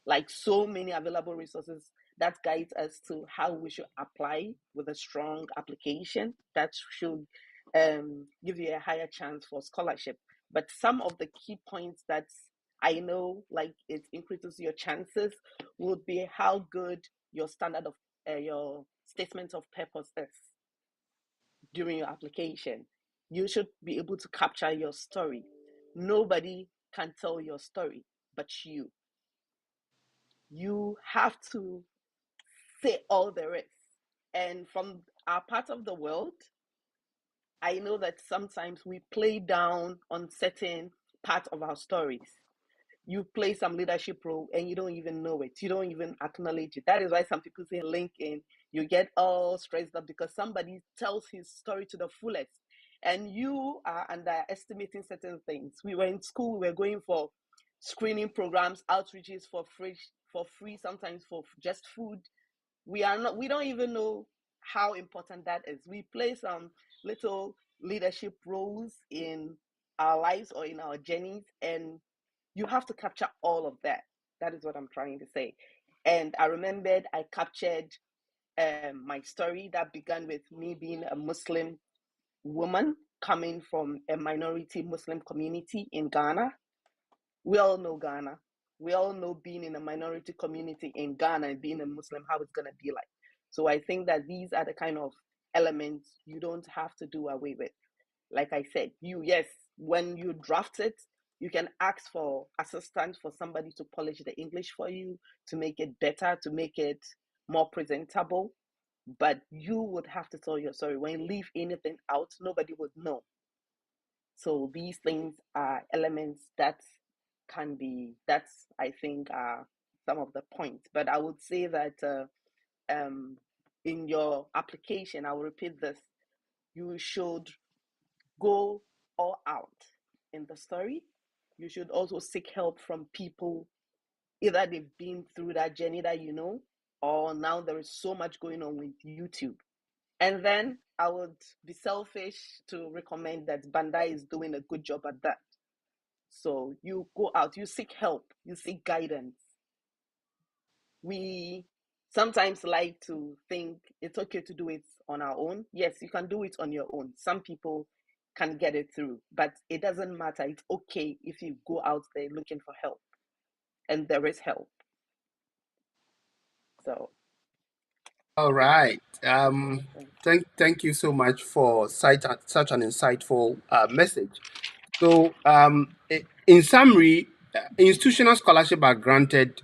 like, so many available resources that guides us to how we should apply with a strong application that should give you a higher chance for scholarship. But some of the key points that I know, like, it increases your chances would be how good your standard of your statement of purpose is during your application. You should be able to capture your story. Nobody can tell your story but you. You have to say all there is. And from our part of the world, I know that sometimes we play down on certain parts of our stories. You play some leadership role and you don't even know it. You don't even acknowledge it. That is why some people say LinkedIn, you get all stressed up because somebody tells his story to the fullest and you are underestimating certain things. We were in school, we were going for screening programs, outreaches for free, sometimes for just food. We don't even know how important that is. We play some little leadership roles in our lives or in our journeys, and you have to capture all of that. That is what I'm trying to say. And I remembered I captured my story that began with me being a Muslim woman coming from a minority Muslim community in Ghana. We all know Ghana. We all know being in a minority community in Ghana and being a Muslim, how it's going to be like. So I think that these are the kind of elements you don't have to do away with. Like I said, yes, when you draft it, you can ask for assistance for somebody to polish the English for you, to make it better, to make it more presentable. But you would have to tell your story. When you leave anything out, nobody would know. So these things are elements that can be, that's, I think, are some of the points. But I would say that in your application, I will repeat this, you should go all out in the story. You should also seek help from people, either they've been through that journey that you know, or now there is so much going on with YouTube. And then I would be selfish to recommend that Banda is doing a good job at that. So you go out, you seek help, you seek guidance. We sometimes like to think it's okay to do it on our own. Yes, you can do it on your own. Some people can get it through, but it doesn't matter. It's okay if you go out there looking for help, and there is help. So, All right. Thank you so much for such an insightful message. So, in summary, institutional scholarship are granted,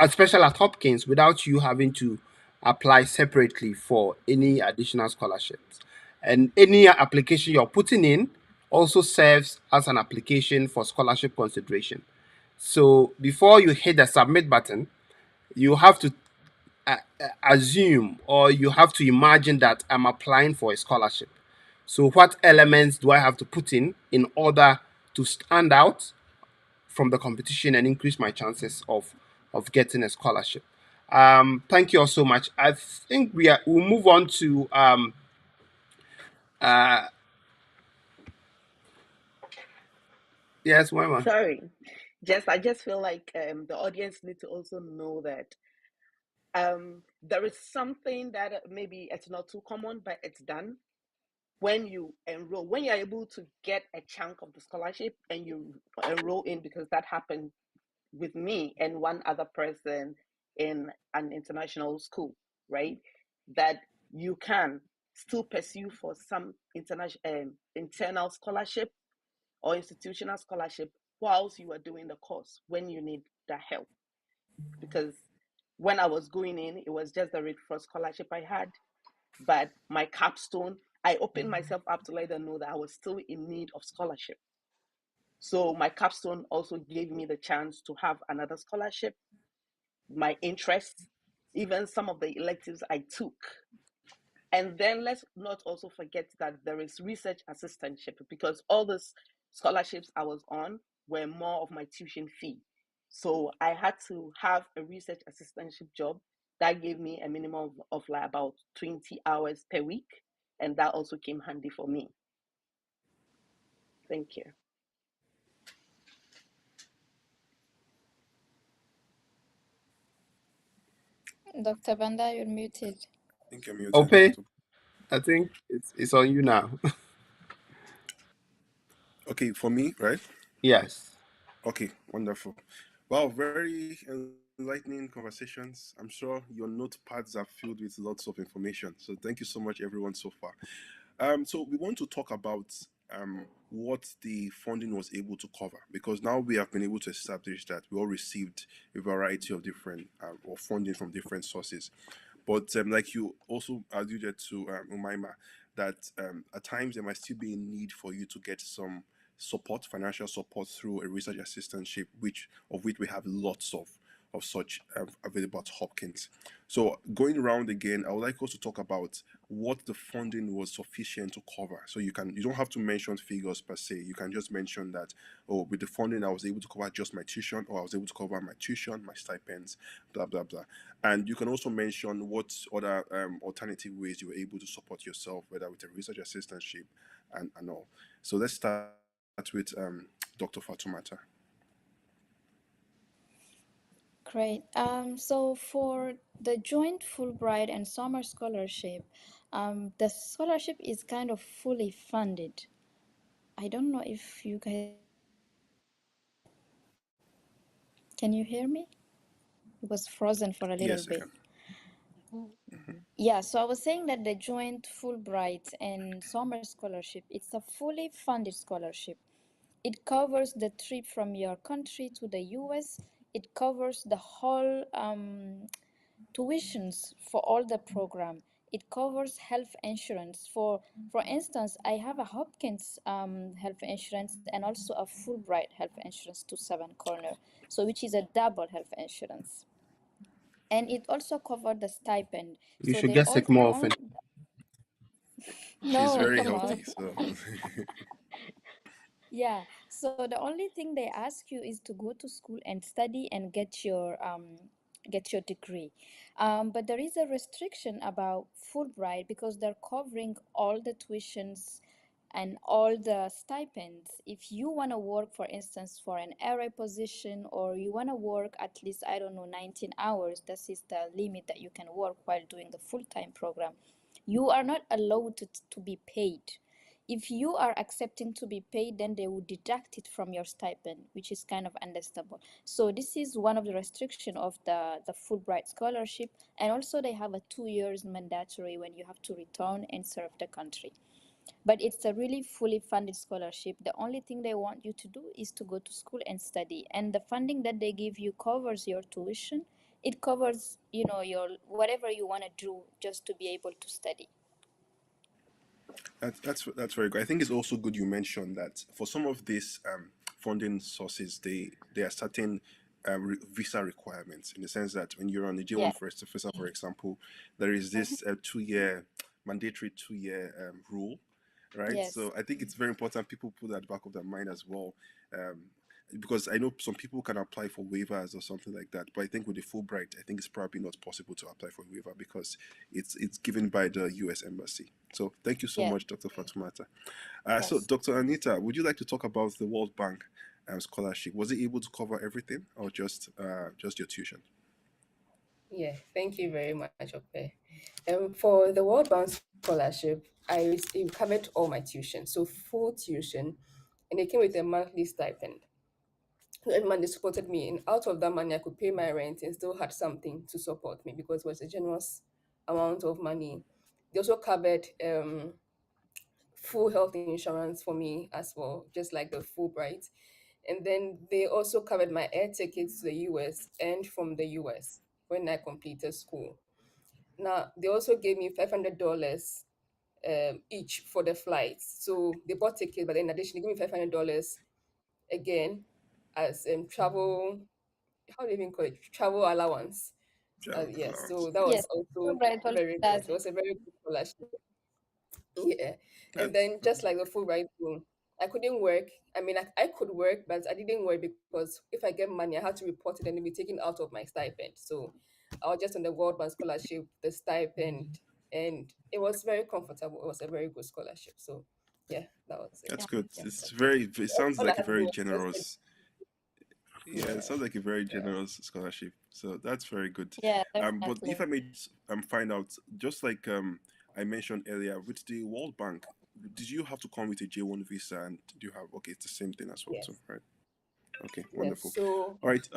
especially at Hopkins, without you having to apply separately for any additional scholarships. And any application you're putting in also serves as an application for scholarship consideration. So, before you hit the submit button, you have to assume, or you have to imagine that I'm applying for a scholarship. So, what elements do I have to put in order to stand out from the competition and increase my chances of getting a scholarship? Thank you all so much. I think we'll move on to uh, yes, Wema. sorry, I just feel like the audience need to also know that there is something that maybe it's not too common, but it's done when you enroll, when you're able to get a chunk of the scholarship and you enroll in, because that happened with me and one other person in an international school, right? That you can still pursue for some internal scholarship or institutional scholarship whilst you are doing the course when you need that help. Because when I was going in, it was just the Red Cross scholarship I had, but my capstone, I opened myself up to let them know that I was still in need of scholarship. So my capstone also gave me the chance to have another scholarship, my interests, even some of the electives I took. And then let's not also forget that there is research assistantship, because all these scholarships I was on were more of my tuition fee. So I had to have a research assistantship job that gave me a minimum of like about 20 hours per week. And that also came handy for me. Thank you. Dr. Banda, you're muted. I think I'm muted, Okay, Dr. I think it's on you now. Okay, for me, right? Yes. Okay, wonderful. Wow, very enlightening conversations. I'm sure your notepads are filled with lots of information. So thank you so much, everyone, so far. So we want to talk about what the funding was able to cover, because now we have been able to establish that we all received a variety of different or funding from different sources. But like you also alluded to, Umaima, that at times there might still be a need for you to get some support, financial support through a research assistantship, which we have lots of such available at Hopkins. So going around again, I would like us to talk about what the funding was sufficient to cover. So you don't have to mention figures per se. You can just mention that, oh, with the funding I was able to cover just my tuition, or I was able to cover my tuition, my stipends, blah blah blah. And you can also mention what other alternative ways you were able to support yourself, whether with a research assistantship and all. So let's start with Dr. Fatumata. Great. So for the joint Fulbright and summer scholarship, the scholarship is kind of fully funded. I don't know if you guys can you hear me? It was frozen for a little Yes, I bit. can. Yeah, so I was saying that the joint Fulbright and summer scholarship, it's a fully funded scholarship. It covers the trip from your country to the US. It covers the whole tuitions for all the program. It covers health insurance. For instance, I have a Hopkins health insurance and also a Fulbright health insurance to Seven Corner, so which is a double health insurance. And it also covered the stipend. You So should they get all sick more the often. only She's no, very come on. healthy, so Yeah, so the only thing they ask you is to go to school and study and get your degree. But there is a restriction about Fulbright because they're covering all the tuitions and all the stipends. If you want to work, for instance, for an RA position, or you want to work at least, I don't know, 19 hours, this is the limit that you can work while doing the full-time program. You are not allowed to be paid. If you are accepting to be paid, then they will deduct it from your stipend, which is kind of understandable. So this is one of the restriction of the Fulbright scholarship. And also they have a 2 years mandatory when you have to return and serve the country. But it's a really fully funded scholarship. The only thing they want you to do is to go to school and study. And the funding that they give you covers your tuition. It covers, your whatever you want to do just to be able to study. that's very good. I think it's also good you mentioned that for some of these funding sources, they are certain visa requirements in the sense that when you're on a J1 Yeah. first visa, for example, there is this 2 year mandatory 2 year rule, right? Yes. So I think it's very important people put that at the back of their mind as well. Um, because I know some people can apply for waivers or something like that, but I think with the Fulbright, I think it's probably not possible to apply for a waiver because it's given by the U.S. Embassy. So thank you so Yeah. much, Dr. Fatumata. So Yes. Dr. Anita, would you like to talk about the World Bank scholarship? Was it able to cover everything or just your tuition? Yeah, thank you very much, Ope. For the World Bound Scholarship, it covered all my tuition, so full tuition, and it came with a monthly stipend. So every month they supported me, and out of that money, I could pay my rent and still had something to support me because it was a generous amount of money. They also covered full health insurance for me as well, just like the Fulbright. And then they also covered my air tickets to the US and from the US when I completed school. Now, they also gave me $500 each for the flights. So they bought tickets, but in addition, they gave me $500 again as travel, how do you even call it? Travel allowance. Travel Yes, allowance. so that Yes. was also Fulbright also very good. does It it. was a very good scholarship. Yeah. And That's then just like the Fulbright loan, I couldn't work. I mean, I could work, but I didn't work because if I get money, I had to report it and it would be taken out of my stipend. So I was just on the World Bank scholarship, the stipend, and it was very comfortable. It was a very good scholarship. So yeah, that was it. Yeah. that's good. Yeah. It's very. It sounds All I like a had to do very was just study. generous. Yeah, it Yeah, sounds like a very yeah. generous scholarship. So that's very good. Yeah, But if definitely. I may find out, just like I mentioned earlier, with the World Bank, did you have to come with a J1 visa, and did you have? Okay, it's the same thing as well, too, Yes. right? Okay, Yes. wonderful. So All right.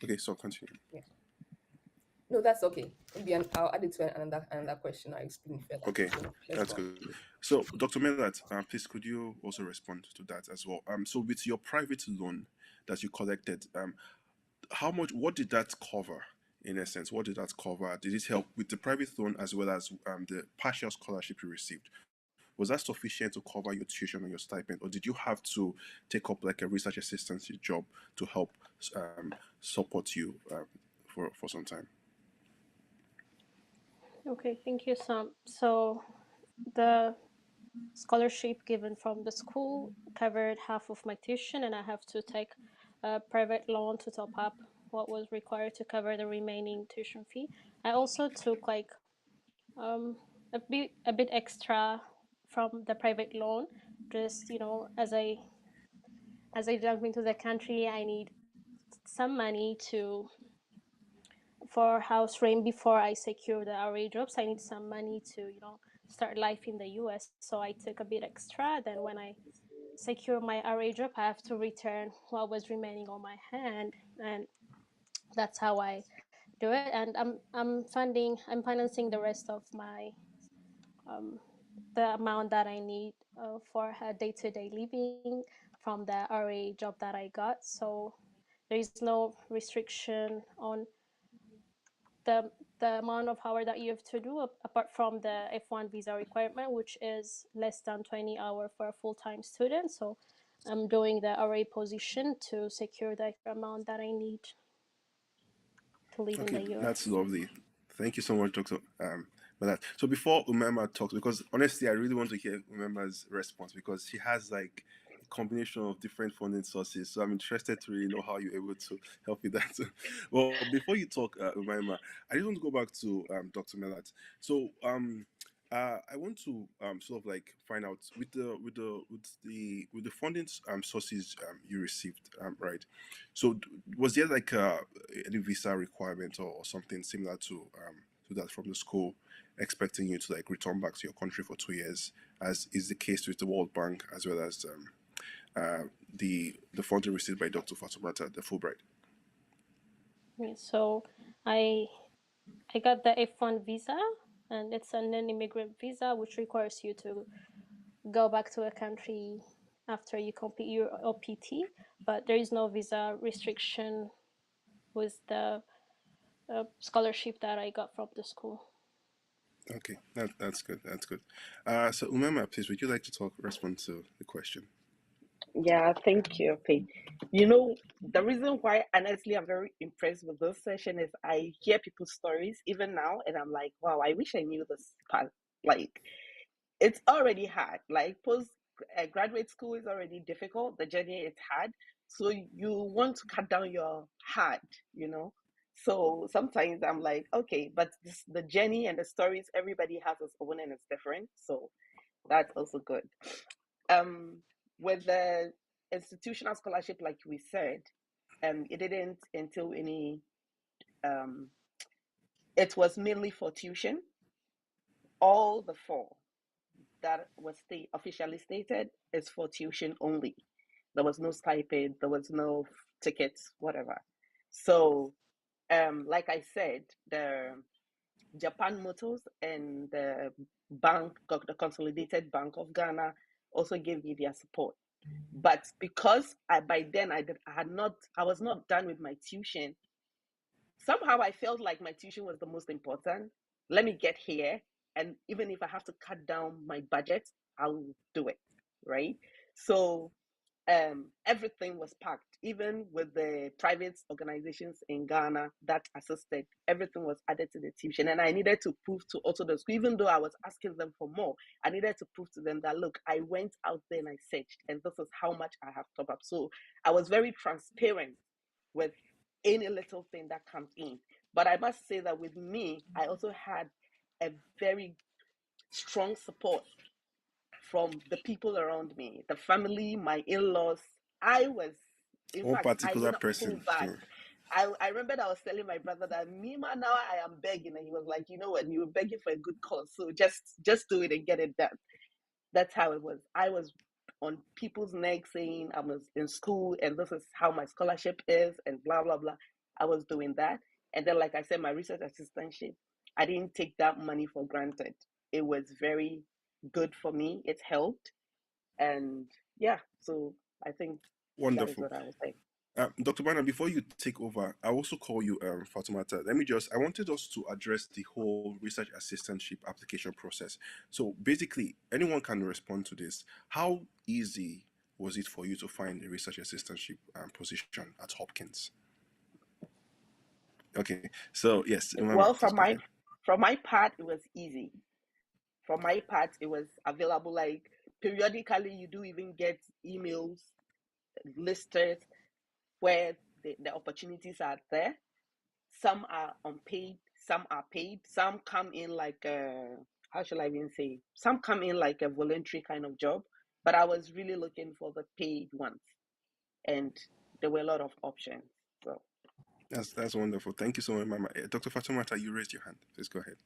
Okay, so continue. yeah. No, that's okay. Maybe I'll add it to another question. I'll explain further. Okay, So let's that's go on. good. So, Dr. Melat, please could you also respond to that as well? So with your private loan that you collected, how much? What did that cover? In essence, what did that cover? Did it help with the private loan as well as the partial scholarship you received? Was that sufficient to cover your tuition or your stipend, or did you have to take up like a research assistance job to help um, support you for some time? Okay, thank you, Sam. So the scholarship given from the school covered half of my tuition, and I have to take a private loan to top up what was required to cover the remaining tuition fee. I also took like um, a bit extra from the private loan, just as I jump into the country, I need some money to for house rent before I secure the RA jobs. I need some money to start life in the US. So I took a bit extra. Then when I secure my RA job, I have to return what was remaining on my hand, and that's how I do it, and I'm financing the rest of my the amount that I need for her day-to-day living from the RA job that I got. So there is no restriction on the amount of hour that you have to do apart from the F1 visa requirement, which is less than 20 hours for a full-time student. So I'm doing the RA position to secure the extra amount that I need to live in Okay, the that's US. lovely. Thank you so much, Doctor. For that. So before Umema talks, because honestly, I really want to hear Umema's response because she has like a combination of different funding sources. So I'm interested to really know how you're able to help with that. Well, before you talk, Umema, I just want to go back to Dr. Melat. So I want to sort of like find out with the funding sources you received, right? So was there like any visa requirement or something similar to that from the school, expecting you to like return back to your country for 2 years, as is the case with the World Bank as well as the funding received by Dr. Fatumata, the Fulbright? Yeah, so I I got the F1 visa, and it's a non-immigrant visa, which requires you to go back to a country after you complete your OPT. But there is no visa restriction with the scholarship that I got from the school. Okay, that's good. That's good. So Umema, please, would you like to respond to the question? Yeah, thank you. Okay. You know, the reason why, honestly, I'm very impressed with this session is I hear people's stories even now, and I'm like, wow, I wish I knew this part. Like, it's already hard. Like, post graduate school is already difficult. The journey is hard. So you want to cut down your hard, you know? So sometimes I'm like, okay, but the journey and the stories, everybody has its own and it's different. So that's also good. Um, with the institutional scholarship, like we said, it didn't entail any. It was mainly for tuition. All the four that was officially stated is for tuition only. There was no stipend. There was no tickets, whatever. So, like I said, the Japan Motors and the the Consolidated Bank of Ghana also gave me their support. But because by then I was not done with my tuition. Somehow I felt like my tuition was the most important. Let me get here, and even if I have to cut down my budget, I'll do it, right? So everything was packed, even with the private organizations in Ghana that assisted. Everything was added to the tuition, and I needed to prove to also the school, even though I was asking them for more, I needed to prove to them that look, I went out there and I searched, and this is how much I have top up. So I was very transparent with any little thing that comes in. But I must say that with me, I also had a very strong support from the people around me, the family, my in-laws. I was, in One fact, I particular did not pull person. back. I remember that I was telling my brother that me man now I am begging, and he was like, you know what, you were begging for a good cause, so just do it and get it done. That's how it was. I was on people's necks saying I was in school and this is how my scholarship is and blah blah blah. I was doing that, and then like I said, my research assistantship, I didn't take that money for granted. It was very good for me. It helped, and yeah. So I think that is Wonderful. what I was saying. Dr. Bana, before you take over, I also call you Fatumata. I wanted us to address the whole research assistantship application process. So basically, anyone can respond to this. How easy was it for you to find a research assistantship position at Hopkins? Okay, so yes, Umama, Well, please go ahead. from my part, it was easy. From my part, it was available. Like periodically, you do even get emails listed where the opportunities are there. Some are unpaid, some are paid, some come in like how shall I even say? Some come in like a voluntary kind of job. But I was really looking for the paid ones, and there were a lot of options. So That's wonderful. Thank you so much, Mama. Dr. Fatumata, you raised your hand. Please go ahead.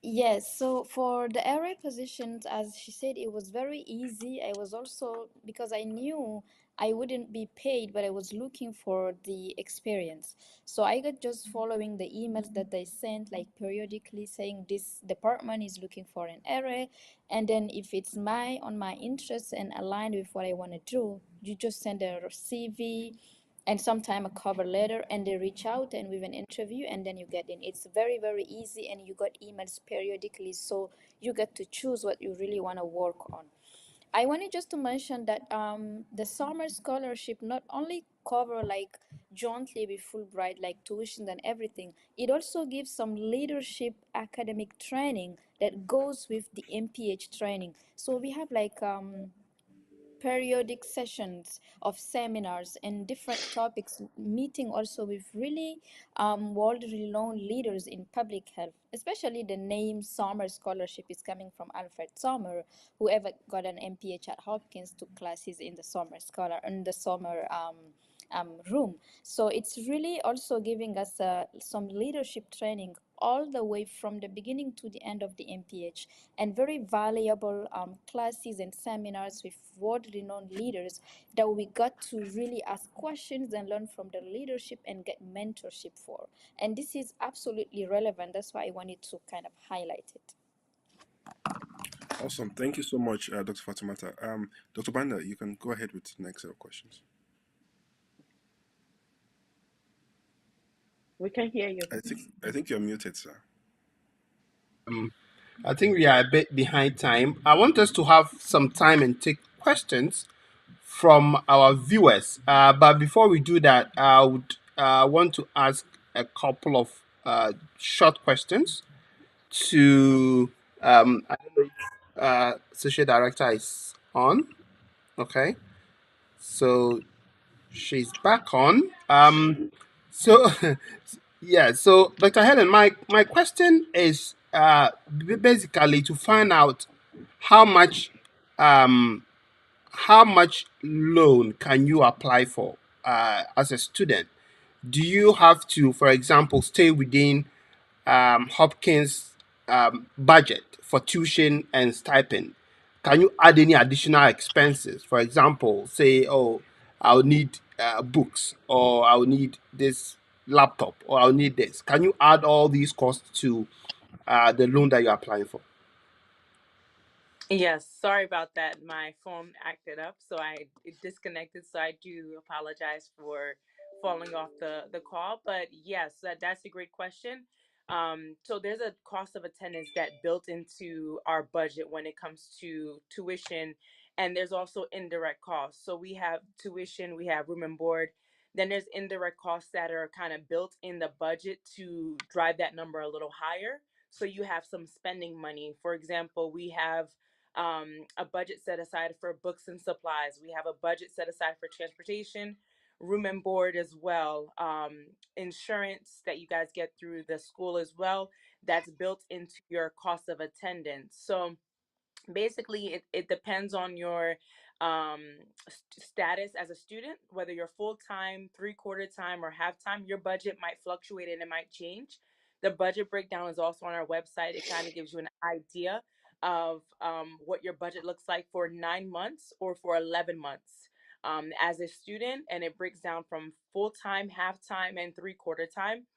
Yes, so for the area positions, as she said, it was very easy. I was also, because I knew I wouldn't be paid, but I was looking for the experience. So I got just following the emails that they sent, like periodically saying this department is looking for an area. And then if it's on my interests and aligned with what I want to do, you just send a CV and sometime a cover letter, and they reach out and with an interview, and then you get in. It's very, very easy, and you got emails periodically, so you get to choose what you really want to work on. I wanted just to mention that the summer scholarship not only cover like jointly with Fulbright, like tuition and everything, it also gives some leadership academic training that goes with the MPH training. So we have like periodic sessions of seminars and different topics, meeting also with really world-renowned leaders in public health. Especially the name Sommer Scholarship is coming from Alfred Sommer, whoever got an MPH at Hopkins took classes in the Sommer room. So it's really also giving us some leadership training all the way from the beginning to the end of the MPH, and very valuable classes and seminars with world-renowned leaders that we got to really ask questions and learn from the leadership and get mentorship for. And this is absolutely relevant. That's why I wanted to kind of highlight it. Awesome. Thank you so much, Dr. Fatimata. Dr. Banda, you can go ahead with the next set of questions. We can hear you. I think you're muted, sir. I think we are a bit behind time. I want us to have some time and take questions from our viewers. But before we do that, I would want to ask a couple of short questions to I don't know if Associate Director is on. Okay. So she's back on. So yeah, so Dr. Helen, my question is basically to find out how much um how much loan can you apply for as a student? Do you have to, for example, stay within Hopkins budget for tuition and stipend? Can you add any additional expenses? For example, say, oh, I'll need books, or I'll need this laptop, or I'll need this. Can you add all these costs to the loan that you're applying for? Yes, sorry about that. My phone acted up, so it disconnected. So I do apologize for falling off the call. But yes, that's a great question. So there's a cost of attendance that built into our budget when it comes to tuition, and there's also indirect costs. So we have tuition, we have room and board. Then there's indirect costs that are kind of built in the budget to drive that number a little higher. So you have some spending money. For example, we have a budget set aside for books and supplies. We have a budget set aside for transportation, room and board as well, insurance that you guys get through the school as well. That's built into your cost of attendance. So basically it depends on your um status as a student, whether you're full-time, three-quarter time, or half-time. Your budget might fluctuate and it might change. The budget breakdown is also on our website. It kind of gives you an idea of what your budget looks like for 9 months or for 11 months as a student, and it breaks down from full-time, half-time, and three-quarter time.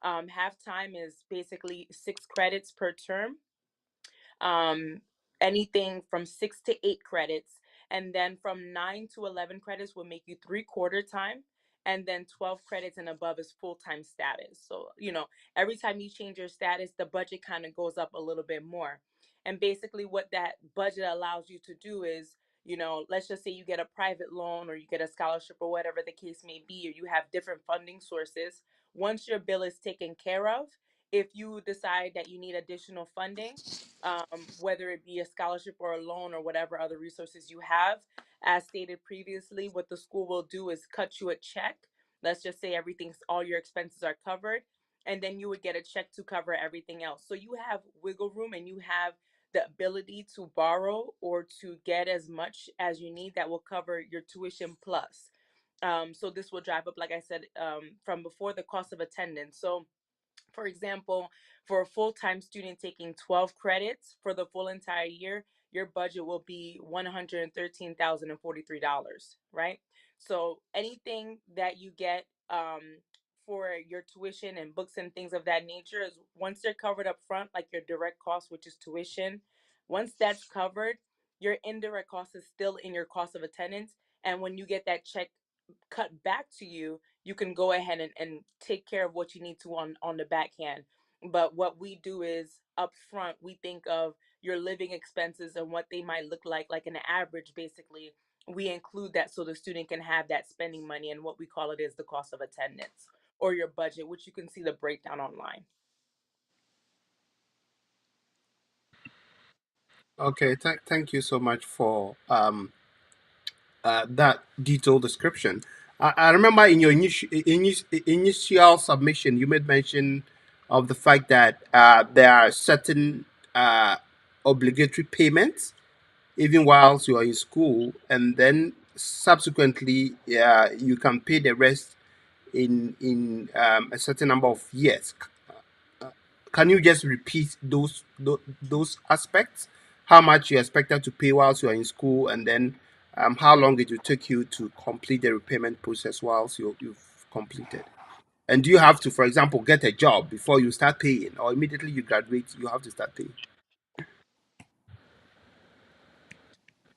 Half-time is basically 6 credits per term, um, anything from 6 to 8 credits, and then from 9 to 11 credits will make you three-quarter time, and then 12 credits and above is full-time status. So every time you change your status, the budget kind of goes up a little bit more. And basically what that budget allows you to do is, let's just say you get a private loan or you get a scholarship or whatever the case may be, or you have different funding sources. Once your bill is taken care of, if you decide that you need additional funding, whether it be a scholarship or a loan or whatever other resources you have. As stated previously, what the school will do is cut you a check. Let's just say all your expenses are covered, and then you would get a check to cover everything else. So you have wiggle room and you have the ability to borrow or to get as much as you need that will cover your tuition plus. So this will drive up, like I said, from before, the cost of attendance. So for example, for a full-time student taking 12 credits for the full entire year, your budget will be $113,043, right? So anything that you get for your tuition and books and things of that nature is once they're covered up front, like your direct cost, which is tuition, once that's covered, your indirect cost is still in your cost of attendance. And when you get that check cut back to you, you can go ahead and take care of what you need to on the backhand. But what we do is up front, we think of your living expenses and what they might look like an average basically. We include that so the student can have that spending money, and what we call it is the cost of attendance or your budget, which you can see the breakdown online. Okay, thank you so much for that detailed description. I remember in your initial submission, you made mention of the fact that there are certain uh, obligatory payments even whilst you are in school, and then subsequently you can pay the rest in a certain number of years. Can you just repeat those aspects? How much you expected to pay whilst you are in school, and then how long it will take you to complete the repayment process whilst you've completed? And do you have to, for example, get a job before you start paying, or immediately you graduate, you have to start paying?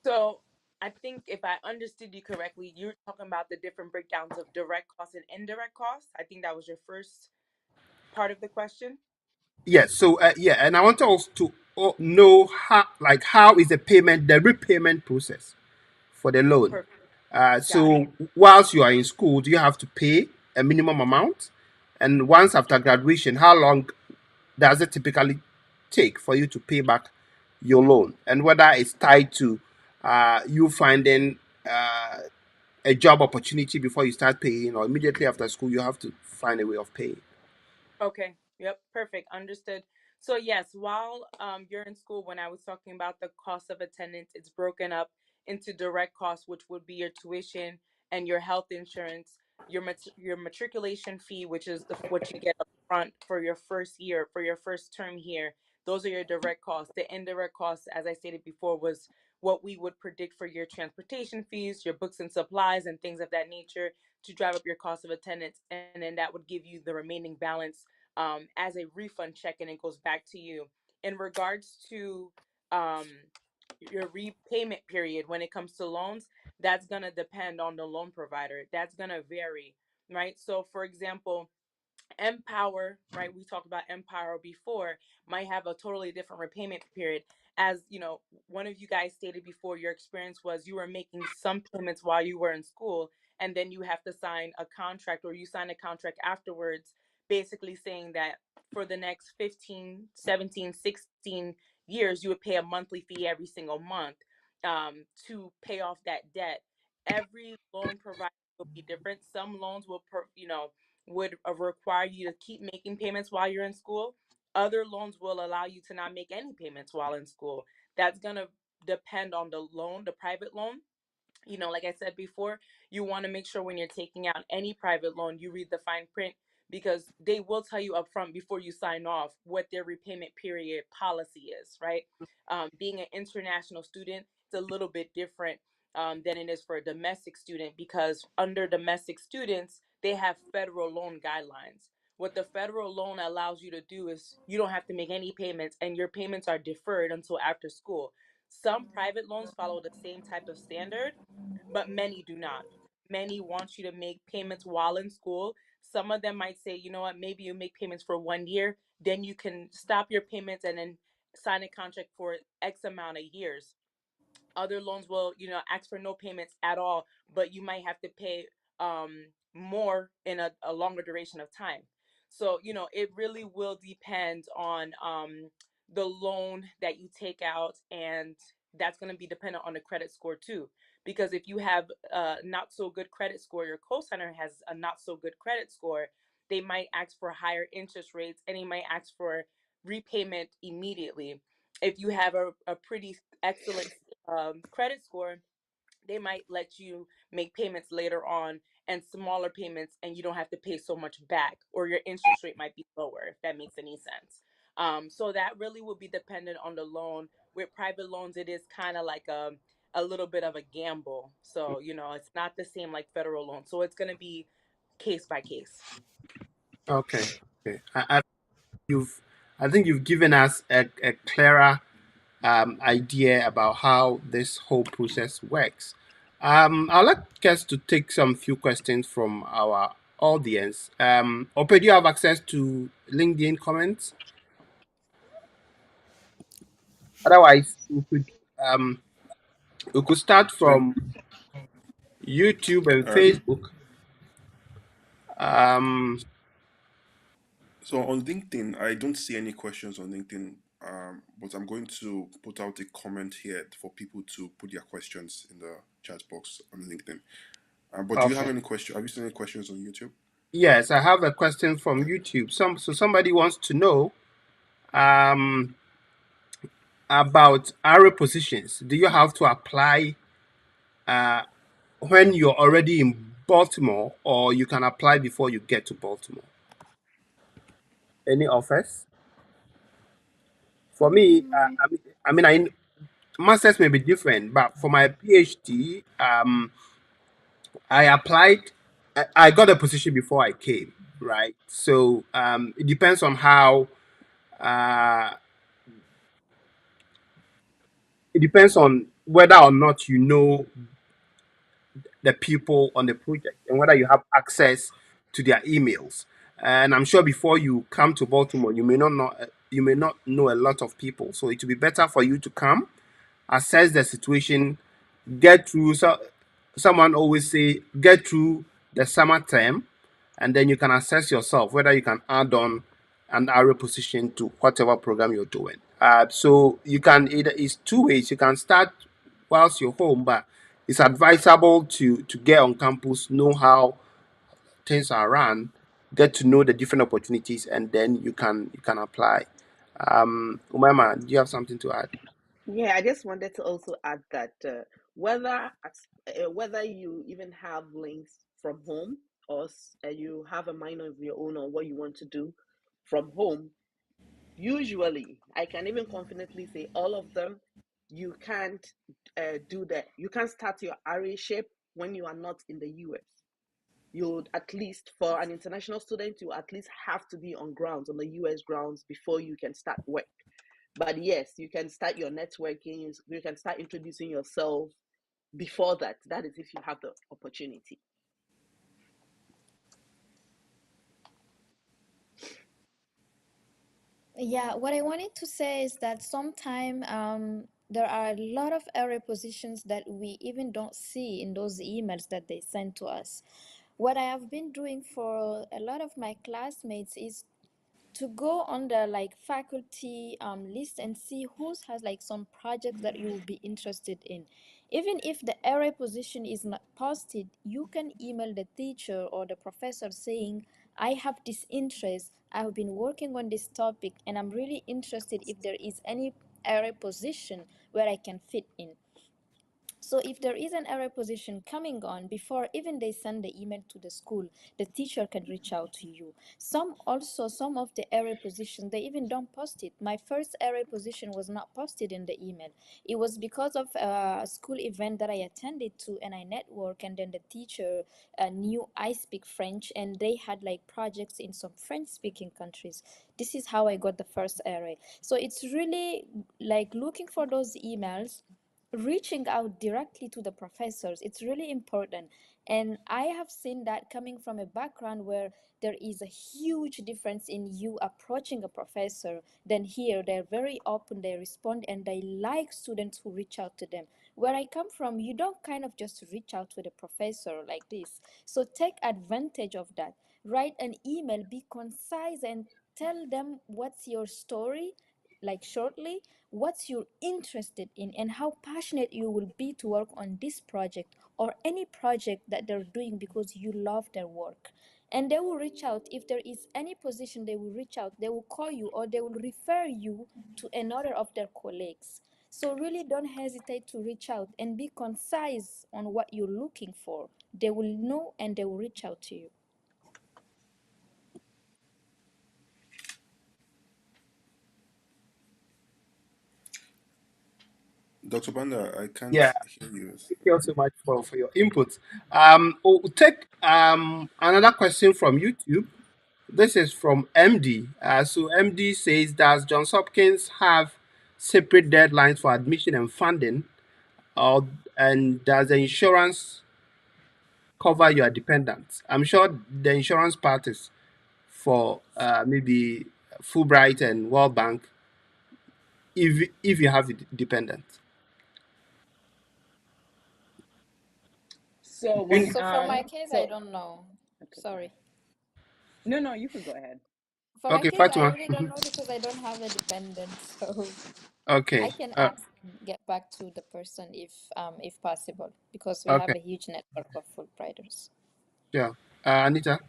So I think if I understood you correctly, you're talking about the different breakdowns of direct costs and indirect costs. I think that was your first part of the question. Yes. So yeah, and I want us to know how is the payment, the repayment process for the loan. Perfect. Got it. So whilst you are in school, do you have to pay a minimum amount? And once after graduation, how long does it typically take for you to pay back your loan? And whether it's tied to you finding a job opportunity before you start paying, or immediately after school, you have to find a way of paying. Okay. Yep. Perfect. Understood. So yes, while you're in school, when I was talking about the cost of attendance, it's broken up into direct costs, which would be your tuition and your health insurance, your matriculation fee, which is what you get up front for your first year, for your first term here. Those are your direct costs. The indirect costs, as I stated before, was what we would predict for your transportation fees, your books and supplies, and things of that nature to drive up your cost of attendance, and then that would give you the remaining balance as a refund check, and it goes back to you. In regards to um, your repayment period when it comes to loans, that's going to depend on the loan provider. That's going to vary, right? So, for example, Empower, right? We talked about Empower before, might have a totally different repayment period. As you know, one of you guys stated before, your experience was you were making some payments while you were in school, and then you have to sign a contract, or you sign a contract afterwards, basically saying that for the next 15, 17, 16 years, you would pay a monthly fee every single month to pay off that debt. Every loan provider will be different. Some loans will, would require you to keep making payments while you're in school. Other loans will allow you to not make any payments while in school. That's going to depend on the loan, the private loan. Like I said before, you want to make sure when you're taking out any private loan, you read the fine print, because they will tell you upfront before you sign off what their repayment period policy is, right? Being an international student, it's a little bit different than it is for a domestic student, because under domestic students, they have federal loan guidelines. What the federal loan allows you to do is you don't have to make any payments, and your payments are deferred until after school. Some private loans follow the same type of standard, but many do not. Many want you to make payments while in school. Some of them might say, you know what, maybe you make payments for 1 year, then you can stop your payments and then sign a contract for X amount of years. Other loans will, ask for no payments at all, but you might have to pay more in a longer duration of time. So it really will depend on the loan that you take out, and that's going to be dependent on the credit score too. Because if you have a not so good credit score, your cosigner has a not so good credit score, they might ask for higher interest rates, and they might ask for repayment immediately. If you have a pretty excellent credit score, they might let you make payments later on, and smaller payments, and you don't have to pay so much back, or your interest rate might be lower, if that makes any sense. So that really will be dependent on the loan. With private loans, it is kind of like a little bit of a gamble. So, it's not the same like federal loan. So it's going to be case by case. Okay. Okay. You've, I think you've given us a clearer idea about how this whole process works. I'd like us to take some few questions from our audience. Ope, do you have access to LinkedIn comments? Otherwise, um, we could start So, from YouTube and uh, Facebook. Um, so on LinkedIn, I don't see any questions on LinkedIn, but I'm going to put out a comment here for people to put their questions in the chat box on LinkedIn. But do you have okay. any question? Have you seen any questions on YouTube? Yes, I have a question from YouTube. Somebody wants to know um, about arrow positions. Do you have to apply uh, when you're already in Baltimore, or you can apply before you get to Baltimore? Any offers? For me, masters may be different, but for my PhD, I applied. I got a position before I came, right? So it depends on how. Uh, it depends on whether or not you know the people on the project and whether you have access to their emails. And I'm sure before you come to Baltimore, you may not know a lot of people. So it will be better for you to come, assess the situation, get through. So someone always say get through the summer term, and then you can assess yourself whether you can add on an area position to whatever program you're doing. So you can either, it's two ways. You can start whilst you're home, but it's advisable to get on campus, know how things are run, get to know the different opportunities, and then you can apply. Umama, do you have something to add? Yeah, I just wanted to also add that whether you even have links from home or you have a mind of your own on what you want to do from home, usually I can even confidently say all of them, you can't do that. You can't start your RA ship when you are not in the US. You at least, for an international student, you at least have to be on grounds, on the US grounds, before you can start work. But yes, you can start your networking, you can start introducing yourself before that. That is if you have the opportunity. Yeah, what I wanted to say is that sometimes there are a lot of area positions that we even don't see in those emails that they send to us. What I have been doing for a lot of my classmates is to go on the like faculty list and see who has like some projects that you will be interested in. Even if the area position is not posted, you can email the teacher or the professor saying, I have this interest, I've been working on this topic, and I'm really interested if there is any area position where I can fit in. So if there is an error position coming on, before even they send the email to the school, the teacher can reach out to you. Some of the error positions, they even don't post it. My first error position was not posted in the email. It was because of a school event that I attended to, and I network, and then the teacher knew I speak French, and they had like projects in some French speaking countries. This is how I got the first error. So it's really like looking for those emails, reaching out directly to the professors. It's really important. And I have seen that coming from a background where there is a huge difference in you approaching a professor than here. They're very open, they respond, and they like students who reach out to them. Where I come from, you don't kind of just reach out to the professor like this. So take advantage of that. Write an email, be concise, and tell them what's your story, like shortly, what you're interested in, and how passionate you will be to work on this project or any project that they're doing because you love their work. And they will reach out. If there is any position, they will reach out, they will call you, or they will refer you to another of their colleagues. So really don't hesitate to reach out and be concise on what you're looking for. They will know and they will reach out to you. Dr. Banda, I can't Yeah, hear you. thank you so much for your input. We'll take another question from YouTube. This is from MD. So MD says, does Johns Hopkins have separate deadlines for admission and funding, or and does the insurance cover your dependents? I'm sure the insurance part is for maybe Fulbright and World Bank if you have a dependent. So You- when So for my case, I so don't know. okay, go Sorry. ahead. No, you could go ahead. For my Okay, case, I Fatima. really don't know because I don't have a dependent. So I Okay. can ask and get back to the person if possible because we have Okay. a huge network of Fulbrighters. Yeah. Anita.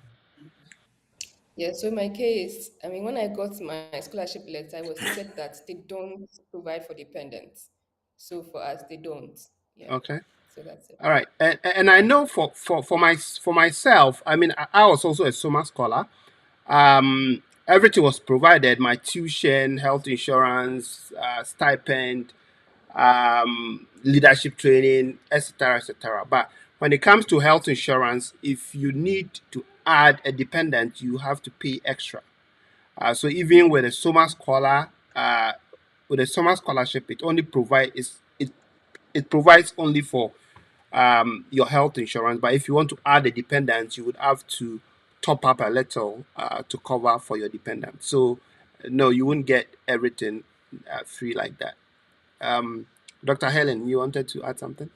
Yeah, so in my case, I mean, when I got my scholarship letter, I was stated that they don't provide for dependents. So for us, they don't. Yeah, Okay. so that's it. All right. And I know for myself, I mean, I was also a summer scholar. Everything was provided: my tuition, health insurance, stipend, leadership training, etc., etc. But when it comes to health insurance, if you need to add a dependent, you have to pay extra. So even with a summer scholar, with a summer scholarship, it provides only for your health insurance. But if you want to add a dependent, you would have to top up a little to cover for your dependent. So no, you won't get everything free like that. Um, Dr. Helen, you wanted to add something?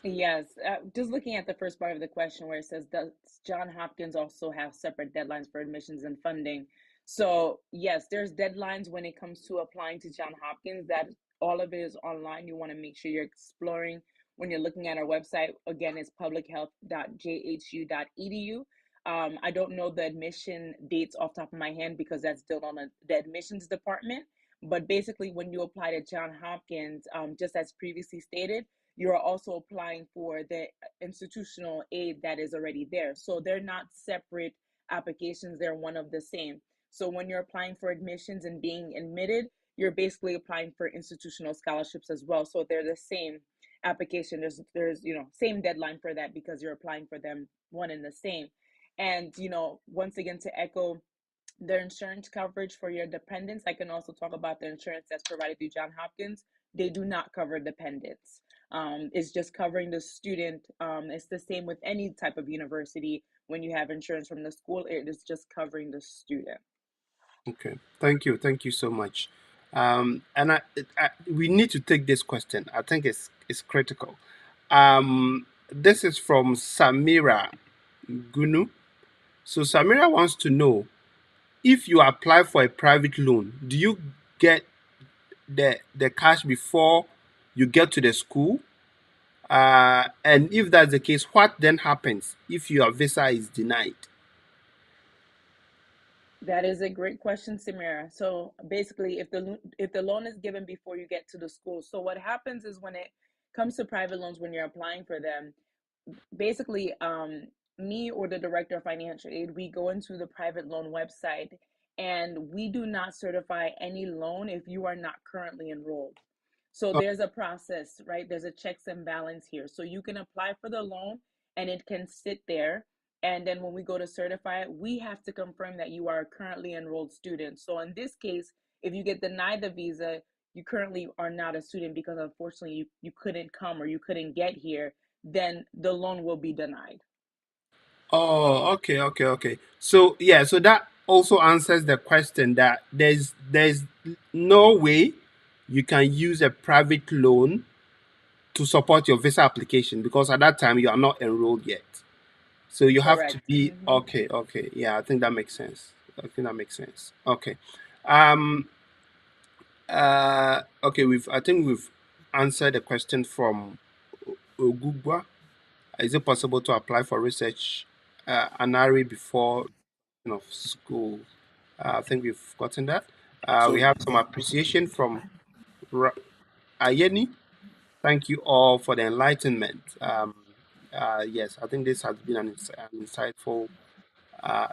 Yes, just looking at the first part of the question where it says, does John Hopkins also have separate deadlines for admissions and funding? So, yes, there's deadlines when it comes to applying to John Hopkins. That all of it is online. You want to make sure you're exploring when you're looking at our website. Again, it's publichealth.jhu.edu. I don't know the admission dates off the top of my head because that's still on the admissions department. But basically, when you apply to John Hopkins, just as previously stated, you're also applying for the institutional aid that is already there. So they're not separate applications, they're one of the same. So when you're applying for admissions and being admitted, you're basically applying for institutional scholarships as well. So they're the same application. There's same deadline for that because you're applying for them one and the same. And once again, to echo the insurance coverage for your dependents, I can also talk about the insurance that's provided through John Hopkins. They do not cover dependents. It's just covering the student. It's the same with any type of university. When you have insurance from the school, it is just covering the student. Okay. Thank you so much. And we need to take this question. I think it's critical. This is from Samira Gunu. So Samira wants to know, if you apply for a private loan, do you get the cash before you get to the school? And if that's the case, what then happens if your visa is denied? That is a great question, Samira. So basically, if the loan is given before you get to the school, so what happens is when it comes to private loans, when you're applying for them, basically, me or the director of financial aid, we go into the private loan website and we do not certify any loan if you are not currently enrolled. So Oh, there's a process, right? There's a checks and balance here. So you can apply for the loan and it can sit there. And then when we go to certify it, we have to confirm that you are a currently enrolled student. So in this case, if you get denied the visa, you currently are not a student because unfortunately you couldn't come or you couldn't get here, then the loan will be denied. oh, okay. So yeah, so that also answers the question that there's no way you can use a private loan to support your visa application because at that time you are not enrolled yet. So you have to Correct. be okay. Yeah, I think that makes sense. I think that makes sense. Okay. Um okay, we've answered the question from Ogugwa. Is it possible to apply for research anari before school? I think we've gotten that. We So, have some appreciation from Ayeni. Thank you all for the enlightenment. Yes, I think this has been an insightful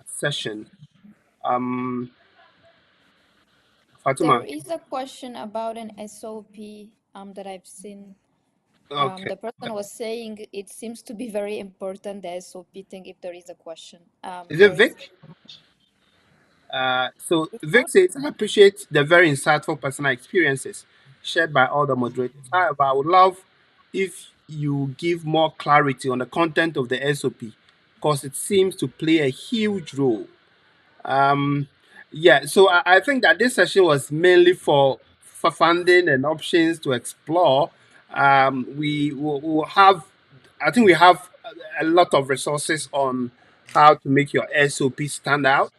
session. Um, There Fatuma. is a question about an SOP that I've seen. Okay. The person was saying it seems to be very important, the SOP thing, if there is a question. Is it There is Vic? So it's Vic not says, I appreciate the very insightful personal experiences shared by all the moderators. However, I would love if you give more clarity on the content of the SOP because it seems to play a huge role. Um, yeah, so I think that this session was mainly for funding and options to explore. We will have, I think we have a lot of resources on how to make your SOP stand out.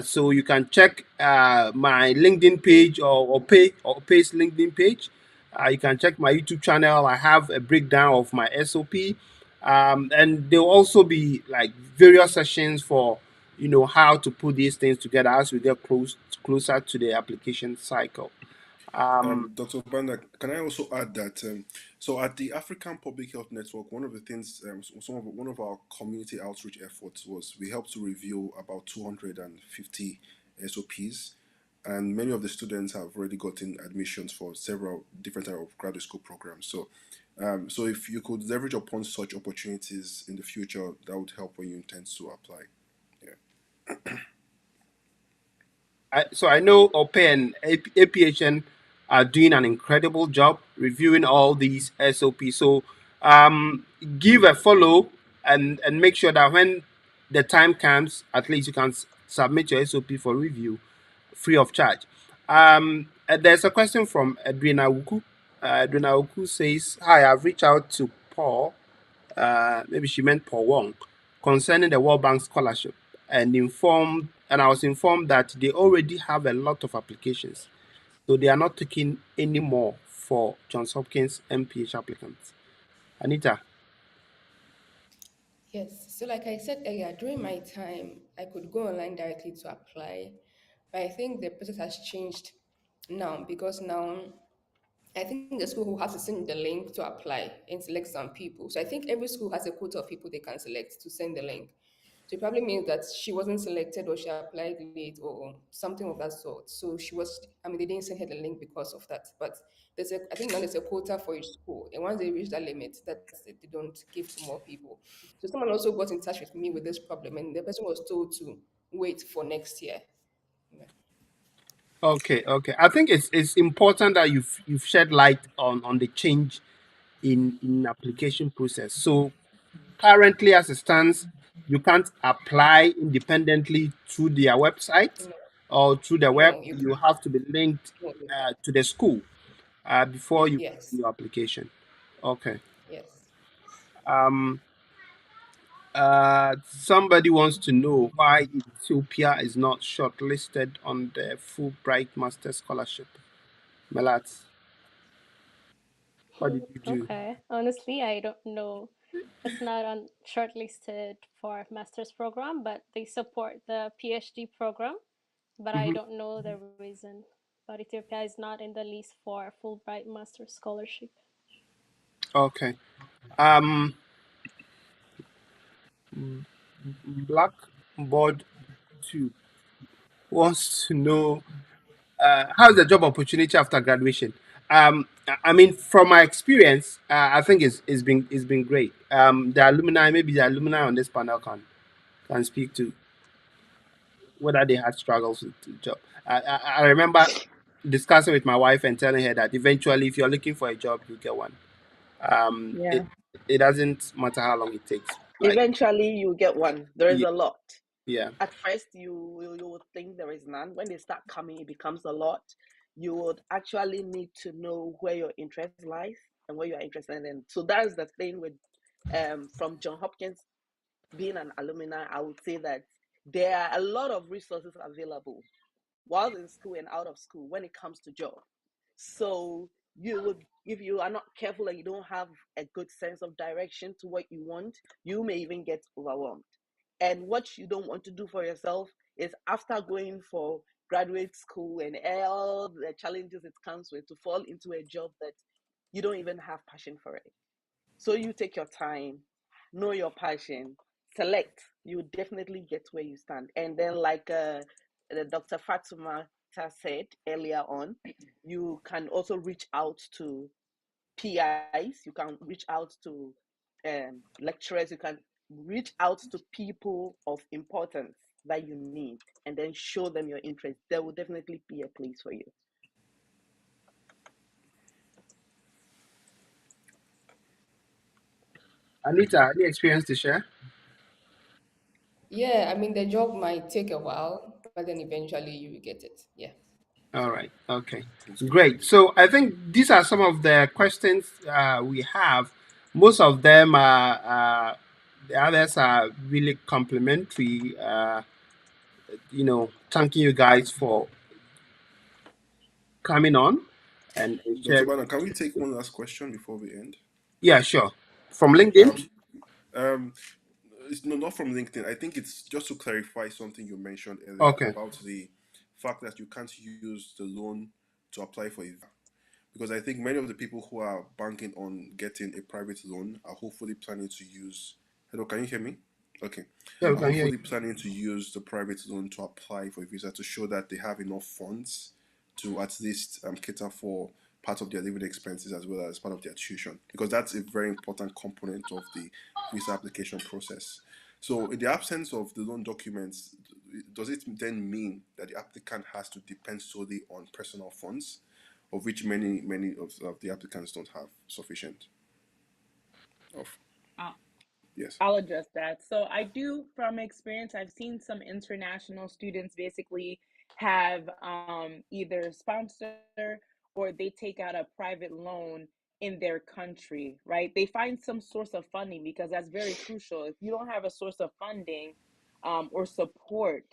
So you can check my LinkedIn page or Pace LinkedIn page. You can check my YouTube channel. I have a breakdown of my SOP, and there will also be like various sessions for how to put these things together as we get closer to the application cycle. Dr. Banda, can I also add that so at the African Public Health Network, one of the things, one of our community outreach efforts was we helped to review about 250 SOPs, and many of the students have already gotten admissions for several different type of graduate school programs. So if you could leverage upon such opportunities in the future, that would help when you intend to apply. So I know OPE and APHN are doing an incredible job reviewing all these SOPs. So give a follow and make sure that when the time comes, at least you can submit your SOP for review free of charge. And there's a question from Edwina Wuku. Edwina Wuku says, "Hi, I've reached out to Paul, maybe she meant Paul Wong, concerning the World Bank scholarship, and I was informed that they already have a lot of applications, so they are not taking any more for Johns Hopkins MPH applicants." Anita. Yes. So, like I said earlier, during my time, I could go online directly to apply, but I think the process has changed now because now I think the school will have to send the link to apply and select some people. So I think every school has a quota of people they can select to send the link. So it probably means that she wasn't selected or she applied late or something of that sort. So she was, I mean, they didn't send her the link because of that. But I think now there's a quota for each school. And once they reach that limit, that's it. They don't give to more people. So someone also got in touch with me with this problem and the person was told to wait for next year. Yeah. Okay. I think it's important that you've shed light on the change in application process. So currently, as it stands, you can't apply independently through their website No, or through the web. no, you You can't. have to be linked No, you to the school before you put in yes, your application. Okay. yes. Um, Somebody wants to know why Ethiopia is not shortlisted on the Fulbright Master Scholarship. Melat, what did you do? Okay. Honestly, I don't know. It's not on shortlisted for master's program, but they support the PhD program. But I Mhm. don't know the reason. But Ethiopia is not in the list for Fulbright Master Scholarship. Okay. Um, Blackboard 2 wants to know how's the job opportunity after graduation. I mean, from my experience, I think it's been great. The alumni, maybe the alumni on this panel can speak to whether they had struggles with the job. I remember discussing with my wife and telling her that eventually, if you're looking for a job, you get one. Um, Yeah. it it doesn't matter how long it takes. Like, Eventually, you get one. There is yeah, a lot. yeah. At first, you would think there is none. When they start coming, it becomes a lot. You would actually need to know where your interest lies and what you are interested in. So that's the thing with from John Hopkins being an alumni. I would say that there are a lot of resources available while in school and out of school when it comes to job. So you would, if you are not careful and you don't have a good sense of direction to what you want, you may even get overwhelmed. And what you don't want to do for yourself is after going for graduate school and all the challenges it comes with to fall into a job that you don't even have passion for it. So you take your time, know your passion, select. You definitely get where you stand. And then, like the Dr. Fatuma Victor said earlier on, you can also reach out to PIs, you can reach out to lecturers, you can reach out to people of importance that you need, and then show them your interest. There will definitely be a place for you. Anita, any experience to share? Yeah, I mean, the job might take a while, but then eventually you will get it. Yeah. All right. Okay. Great. So I think these are some of the questions we have. Most of them are, the others are really complimentary. Thanking you guys for coming on and Dr. sharing. Banda, can we take one last question before we end? Yeah, sure. From LinkedIn? Um, it's not from LinkedIn. I think it's just to clarify something you mentioned earlier Okay. about the fact that you can't use the loan to apply for a visa. Because I think many of the people who are banking on getting a private loan are hopefully planning to use. Hello, can you hear me? Okay. Yeah, we Are can hear you. hopefully planning to use the private loan to apply for a visa to show that they have enough funds to at least cater for part of their living expenses as well as part of their tuition, because that's a very important component of the visa application process. So, in the absence of the loan documents, does it then mean that the applicant has to depend solely on personal funds, of which many of the applicants don't have sufficient of? Uh, Yes. I'll address that. So I do, from experience, I've seen some international students basically have either sponsor or they take out a private loan in their country, right? They find some source of funding because that's very crucial. If you don't have a source of funding or support,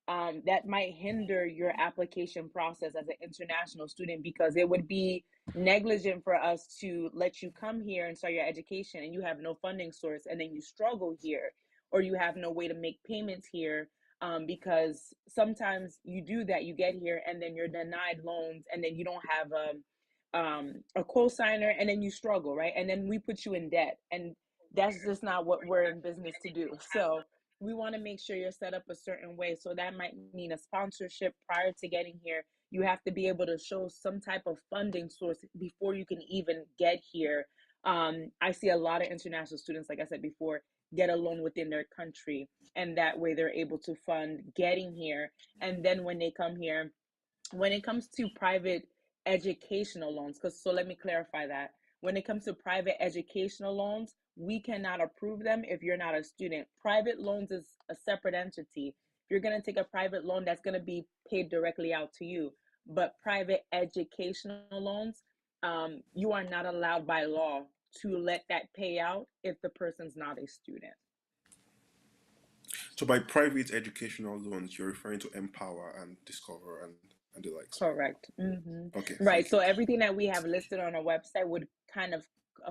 that might hinder your application process as an international student, because it would be negligent for us to let you come here and start your education and you have no funding source, and then you struggle here, or you have no way to make payments here, because sometimes you do that, you get here and then you're denied loans, and then you don't have a cosigner, and then you struggle, right? And then we put you in debt, and that's just not what we're in business to do. So we want to make sure you're set up a certain way. So that might mean a sponsorship prior to getting here. You have to be able to show some type of funding source before you can even get here. I see a lot of international students, like I said before, get a loan within their country, and that way they're able to fund getting here. And then when they come here, when it comes to private educational loans, because so let me clarify that. When it comes to private educational loans, we cannot approve them if you're not a student. Private loans is a separate entity. If you're going to take a private loan, that's going to be paid directly out to you. But private educational loans, you are not allowed by law to let that pay out if the person's not a student. So by private educational loans, you're referring to Empower and Discover and the likes. Correct. Hmm. Okay, Right. thank you. So everything that we have listed on our website would kind of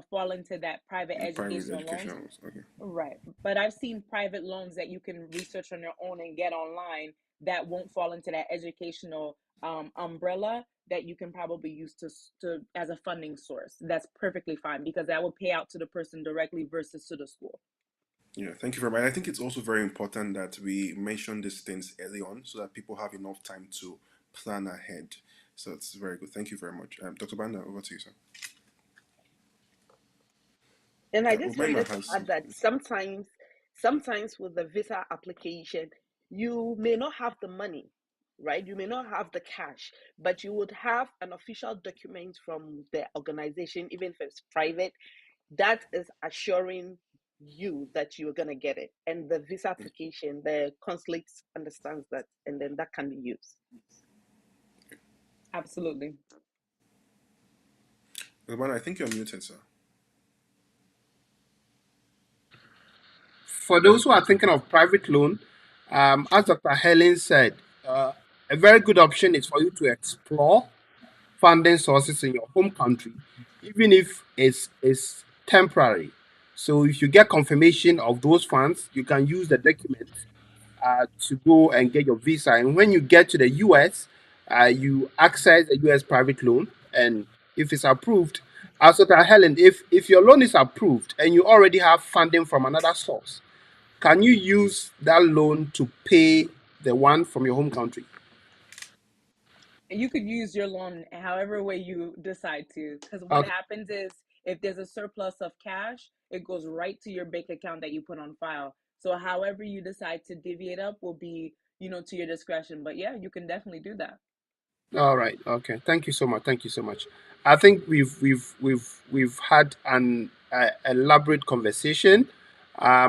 fall into that private The private educational loans. educational loans. Okay. Right. But I've seen private loans that you can research on your own and get online that won't fall into that educational umbrella that you can probably use to as a funding source. That's perfectly fine, because that will pay out to the person directly versus to the school. Yeah, thank you very much. I think it's also very important that we mention these things early on so that people have enough time to plan ahead. So it's very good. Thank you very much. Dr. Banda, over to you, sir. And I Yeah, just Umaima wanted to has. add that sometimes with the visa application, you may not have the money, right? You may not have the cash, but you would have an official document from the organization, even if it's private, that is assuring you that you're going to get it. And the visa application, the consulate understands that, and then that can be used. Absolutely. Dr. Banda, I think you're muted, sir. For those who are thinking of private loan, as Dr. Helen said, uh, a very good option is for you to explore funding sources in your home country, even if it's temporary. So if you get confirmation of those funds, you can use the documents to go and get your visa. And when you get to the US, you access a US private loan, and if it's approved, as Dr. Helen, if your loan is approved and you already have funding from another source, can you use that loan to pay the one from your home country? You could use your loan however way you decide to, because what Okay. happens is if there's a surplus of cash, it goes right to your bank account that you put on file. So however you decide to divvy it up will be, to your discretion. But yeah, you can definitely do that. All right. Okay. Thank you so much. Thank you so much. I think we've had an elaborate conversation. I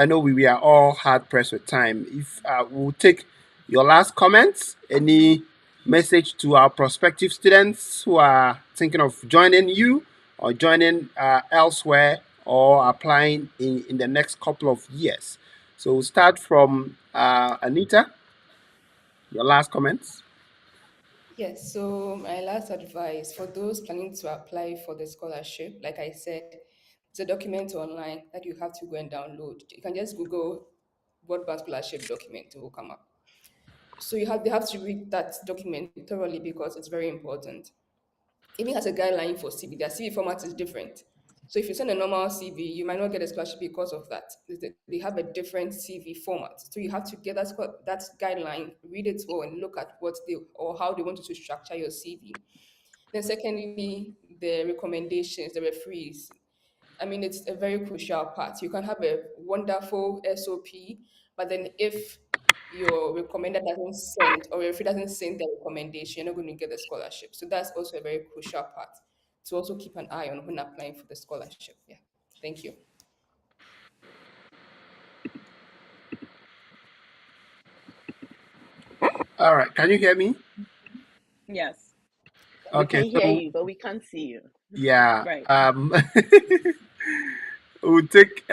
know we are all hard pressed with time. If we'll take your last comments, any message to our prospective students who are thinking of joining you or joining elsewhere or applying in the next couple of years. So we'll start from Anita. Your last comments. Yes, so my last advice for those planning to apply for the scholarship, like I said, it's a document online that you have to go and download. You can just Google World Bank Scholarship document, it will come up. So they have to read that document thoroughly because it's very important. Even as a guideline for CV, their CV format is different. So if you send a normal CV, you might not get a scholarship because of that. They have a different CV format. So you have to get that guideline, read it well, and look at what they or how they want you to structure your CV. Then secondly, the recommendations, the referees. I mean, it's a very crucial part. You can have a wonderful SOP, but then if your recommender doesn't send or if it doesn't send the recommendation, you're not going to get the scholarship. So that's also a very crucial part to also keep an eye on when applying for the scholarship. Yeah. Thank you. All right. Can you hear me? Yes. We Okay. can hear So you, but we can't see you. yeah. Right. We'll take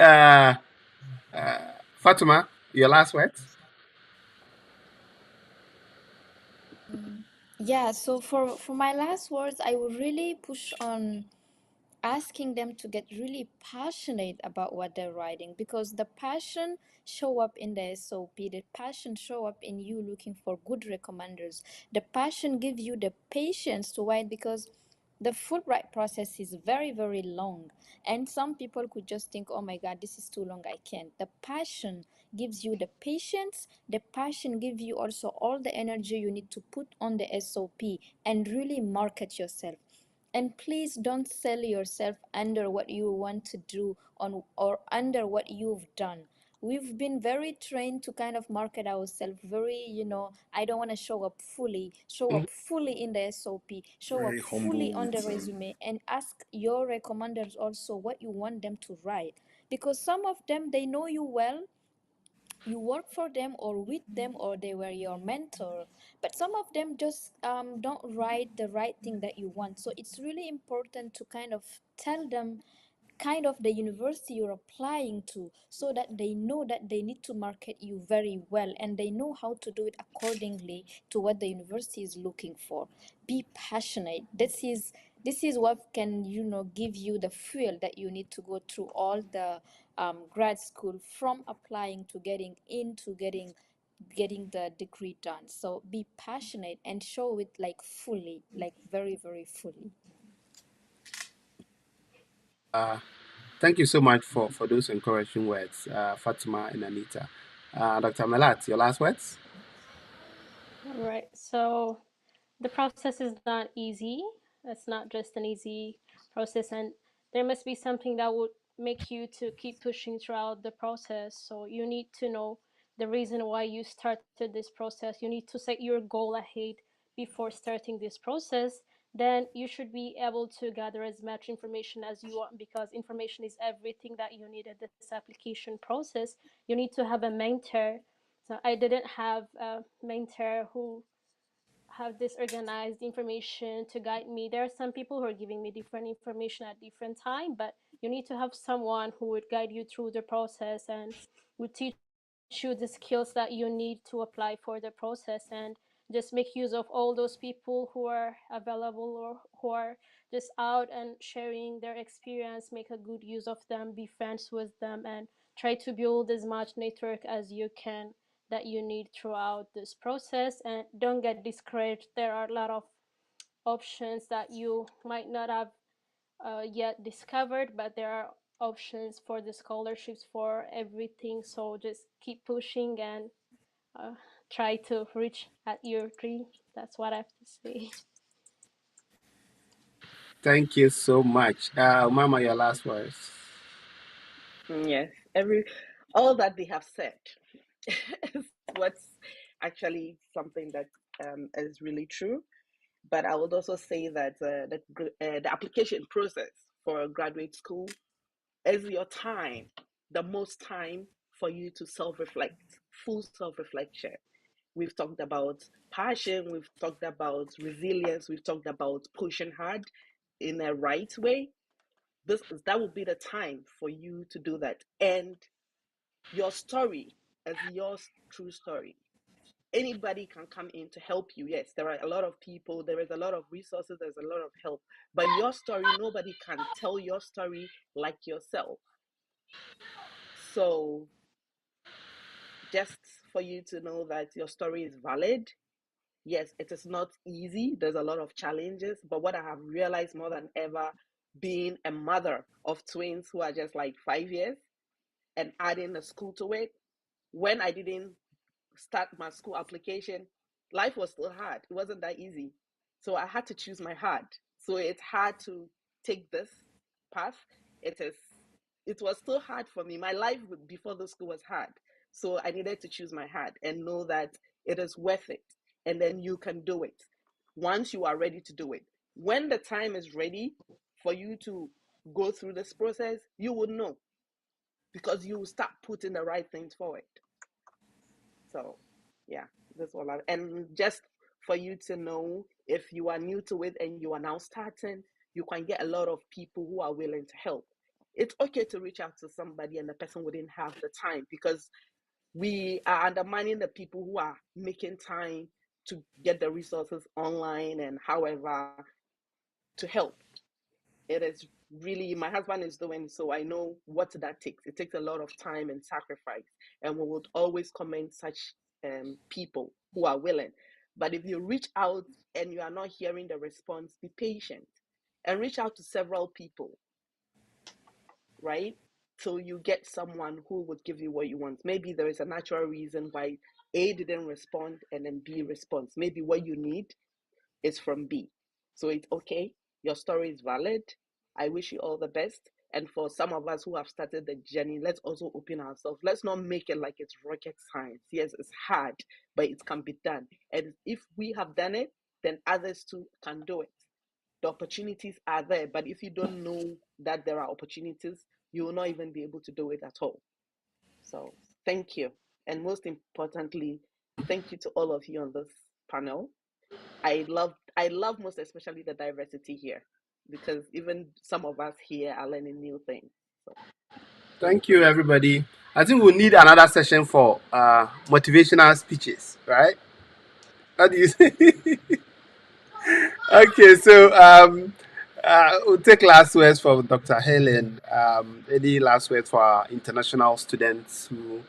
Fatima. Your last words. Yeah, so for my last words, I would really push on asking them to get really passionate about what they're writing, because the passion show up in the SOP, the passion show up in you looking for good recommenders, the passion gives you the patience to write, because the Fulbright process is very, very long. And some people could just think, oh my God, this is too long, I can't. The passion gives you the patience. The passion gives you also all the energy you need to put on the SOP and really market yourself. And please don't sell yourself under what you want to do on or under what you've done. We've been very trained to kind of market ourselves very, I don't want to show up fully in the SOP, show up Very fully humble on the with resume, and ask your recommenders also what you want them to write. Because some of them, they know you well, you work for them or with them, or they were your mentor, but some of them just don't write the right thing that you want. So it's really important to kind of tell them kind of the university you're applying to, so that they know that they need to market you very well and they know how to do it accordingly to what the university is looking for. Be passionate. This is what can give you the fuel that you need to go through all the grad school, from applying to getting into getting the degree done. So be passionate and show it like fully, like very, very fully. Thank you so much for those encouraging words, Fatima and Anita. Dr. Melat, your last words? All right. So the process is not easy. It's not just an easy process, and there must be something that would make you to keep pushing throughout the process. So you need to know the reason why you started this process. You need to set your goal ahead before starting this process. Then you should be able to gather as much information as you want, because information is everything that you need at this application process. You need to have a mentor. So I didn't have a mentor who have this organized information to guide me. There are some people who are giving me different information at different time, but you need to have someone who would guide you through the process and would teach you the skills that you need to apply for the process, and just make use of all those people who are available or who are just out and sharing their experience. Make a good use of them, be friends with them, and try to build as much network as you can that you need throughout this process. And don't get discouraged. There are a lot of options that you might not have yet discovered, but there are options for the scholarships for everything. So just keep pushing and uh, try to reach at your dream. That's what I have to say. Thank you so much. Mama, your last words. Yes, all that they have said is what's actually something that is really true. But I would also say that the application process for a graduate school is your time, the most time for you to self-reflect, full self-reflection. We've talked about passion, we've talked about resilience, we've talked about pushing hard in a right way. That will be the time for you to do that. And your story is your true story. Anybody can come in to help you. Yes, there are a lot of people, there is a lot of resources, there's a lot of help. But your story, nobody can tell your story like yourself. So just for you to know that your story is valid. Yes, it is not easy. There's a lot of challenges. But what I have realized more than ever, being a mother of twins who are just like 5 years and adding a school to it, when I didn't start my school application, life was still hard. It wasn't that easy. So I had to choose my hard. So it's hard to take this path. It was still hard for me. My life before the school was hard. So I needed to choose my hard and know that it is worth it. And then you can do it once you are ready to do it. When the time is ready for you to go through this process, you would know because you will start putting the right things forward. So, yeah, that's all. And just for you to know, if you are new to it and you are now starting, you can get a lot of people who are willing to help. It's okay to reach out to somebody and the person wouldn't have the time because we are undermining the people who are making time to get the resources online and however to help. It is really, my husband is doing, so I know what that takes. It takes a lot of time and sacrifice, and we would always commend such people who are willing. But if you reach out and you are not hearing the response, be patient and reach out to several people, right? So you get someone who would give you what you want. Maybe there is a natural reason why A didn't respond and then B responds. Maybe what you need is from B. So it's okay. Your story is valid. I wish you all the best. And for some of us who have started the journey, let's also open ourselves. Let's not make it like it's rocket science. Yes, it's hard, but it can be done. And if we have done it, then others too can do it. The opportunities are there, but if you don't know that there are opportunities, you will not even be able to do it at all. So thank you. And most importantly, thank you to all of you on this panel. I love most especially the diversity here because even some of us here are learning new things. So Thank you, everybody. I think we'll need another session for motivational speeches, right? How do you say? Okay, so we'll take last words from Dr. Helen. Any last words for our international students who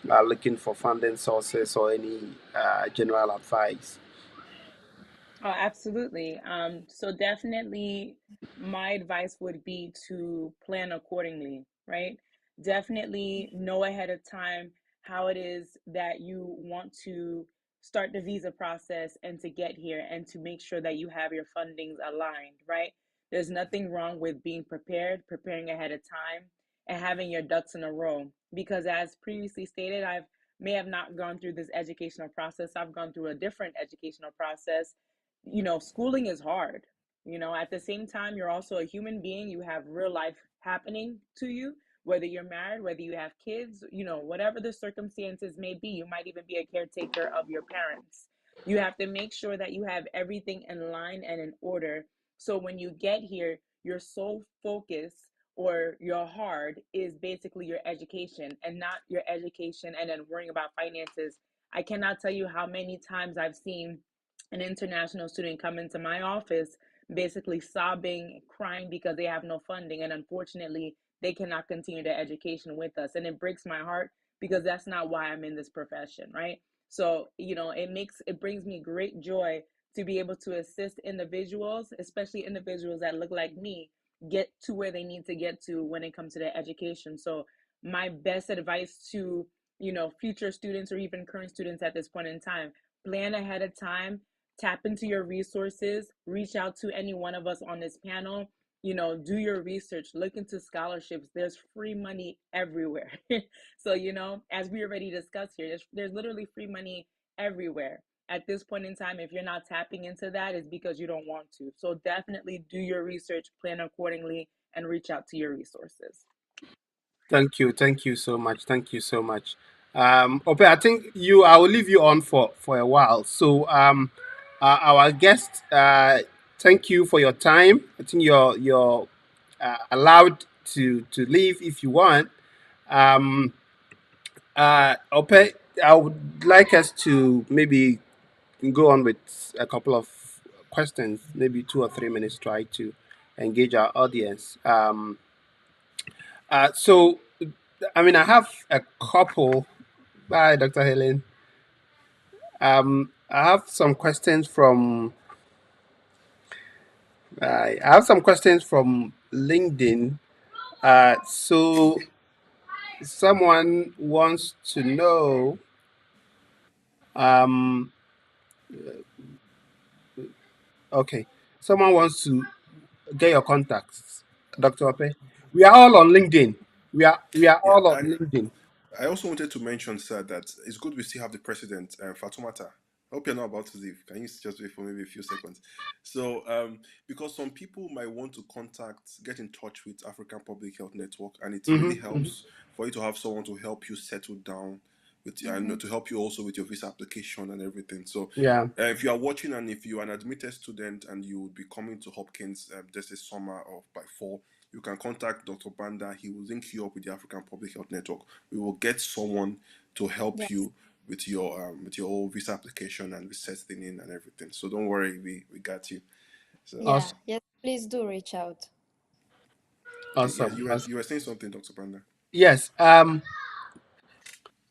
are looking for funding sources or any general advice? Oh, absolutely. So definitely my advice would be to plan accordingly, right? Definitely know ahead of time how it is that you want to start the visa process and to get here and to make sure that you have your fundings aligned, right? There's nothing wrong with being prepared, preparing ahead of time, and having your ducks in a row. Because as previously stated, I've may have not gone through this educational process. I've gone through a different educational process. Schooling is hard. At the same time, you're also a human being. You have real life happening to you, whether you're married, whether you have kids, whatever the circumstances may be. You might even be a caretaker of your parents. You have to make sure that you have everything in line and in order. So when you get here, your sole focus or your heart is basically your education and not your education and then worrying about finances. I cannot tell you how many times I've seen an international student come into my office basically sobbing, crying because they have no funding. And unfortunately, they cannot continue their education with us. And it breaks my heart because that's not why I'm in this profession, right? So, it brings me great joy to be able to assist individuals, especially individuals that look like me, get to where they need to get to when it comes to their education. So my best advice to future students or even current students at this point in time. Plan ahead of time, tap into your resources, reach out to any one of us on this panel. Do your research, look into scholarships. There's free money everywhere. So, as we already discussed here, there's literally free money everywhere. At this point in time, if you're not tapping into that, it's because you don't want to. So definitely do your research, plan accordingly, and reach out to your resources. Thank you so much. Thank you so much. Ope, I think I will leave you on for a while. So, our guest, thank you for your time. I think you're allowed to leave if you want. Um, Ope, I would like us to maybe go on with a couple of questions, maybe 2 or 3 minutes. Try to engage our audience. So, I mean, I have a couple. Bye, Dr. Helen. I have some questions from. I have some questions from LinkedIn. So someone wants to know. Um, okay, someone wants to get your contacts, Dr. Ope. We are all on LinkedIn. We are Yeah, all on and LinkedIn. I also wanted to mention, sir, that it's good we still have the president, Fatoumata. I hope you're not about to leave. Can you just wait for maybe a few seconds? So, because some people might want to get in touch with African Public Health Network, and it really Mm-hmm. helps for you to have someone to help you settle down with, Mm-hmm. and to help you also with your visa application and everything. So, Yeah. if you are watching and if you are an admitted student and you would be coming to Hopkins this summer or by fall, you can contact Dr. Banda. He will link you up with the African Public Health Network. We will get someone to help Yes. you with your whole visa application and with settling in and everything. So don't worry, we got you. So Yeah. Awesome. Yes. Please do reach out. yeah, Awesome. Awesome. you were saying something, Dr. Banda. Yes.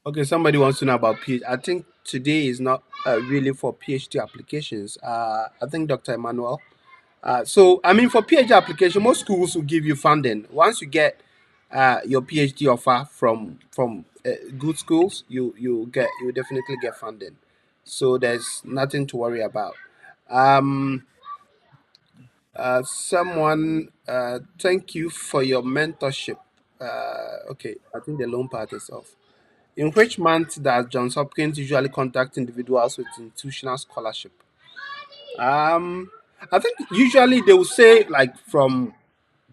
Okay, somebody wants to know about PhD. I think today is not really for PhD applications. I think Dr. Emmanuel. So, I mean, for PhD application, most schools will give you funding. Once you get your PhD offer from good schools, you definitely get funding. So there's nothing to worry about. Um, Thank you for your mentorship. Okay, I think the loan part is off. In which month does Johns Hopkins usually contact individuals with institutional scholarship? Um, I think usually they will say like from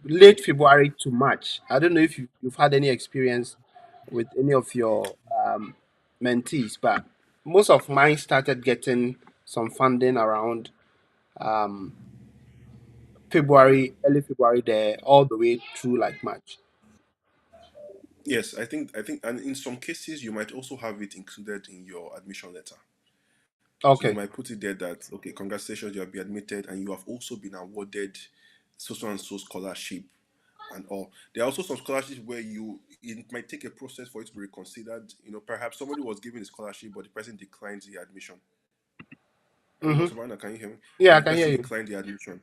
late February to March. I don't know if you've had any experience with any of your mentees, but most of mine started getting some funding around um, February, early February there, all the way through like March. Yes, I think, and in some cases you might also have it included in your admission letter. So they Okay. might put it there that okay, congratulations, you have been admitted, and you have also been awarded so and so scholarship and all. There are also some scholarships where it might take a process for it to be reconsidered. Perhaps somebody was given a scholarship, but the person declined the admission. Hello, Mm-hmm. Dr. Banda, can you hear me? Yeah, And I the can hear person you. declined the admission.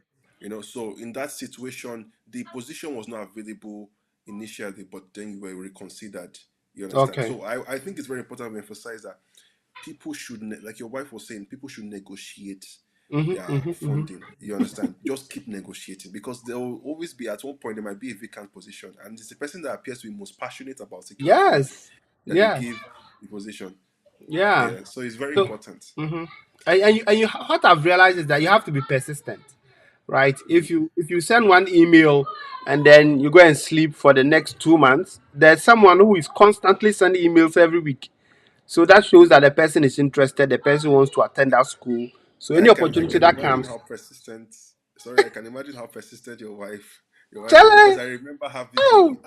So in that situation, the position was not available initially, but then you were reconsidered. You understand? Okay. So I think it's very important to emphasize that people should, like your wife was saying, people should negotiate Mm-hmm, their mm-hmm, mm-hmm. funding. You understand? Just keep negotiating because there will always be, at one point, there might be a vacant position, and it's the person that appears to be most passionate about securing funding Yes. that they Yeah. give the position. Yeah. Yeah, so it's very So, important. mm-hmm. What I've realized is that you have to be persistent, right? If you send one email and then you go and sleep for the next 2 months, there's someone who is constantly sending emails every week. So that shows that the person is interested. The person wants to attend that school. So any I opportunity can that imagine comes, how persistent. Sorry, I can imagine how persistent your wife is because Charlie, I remember having oh,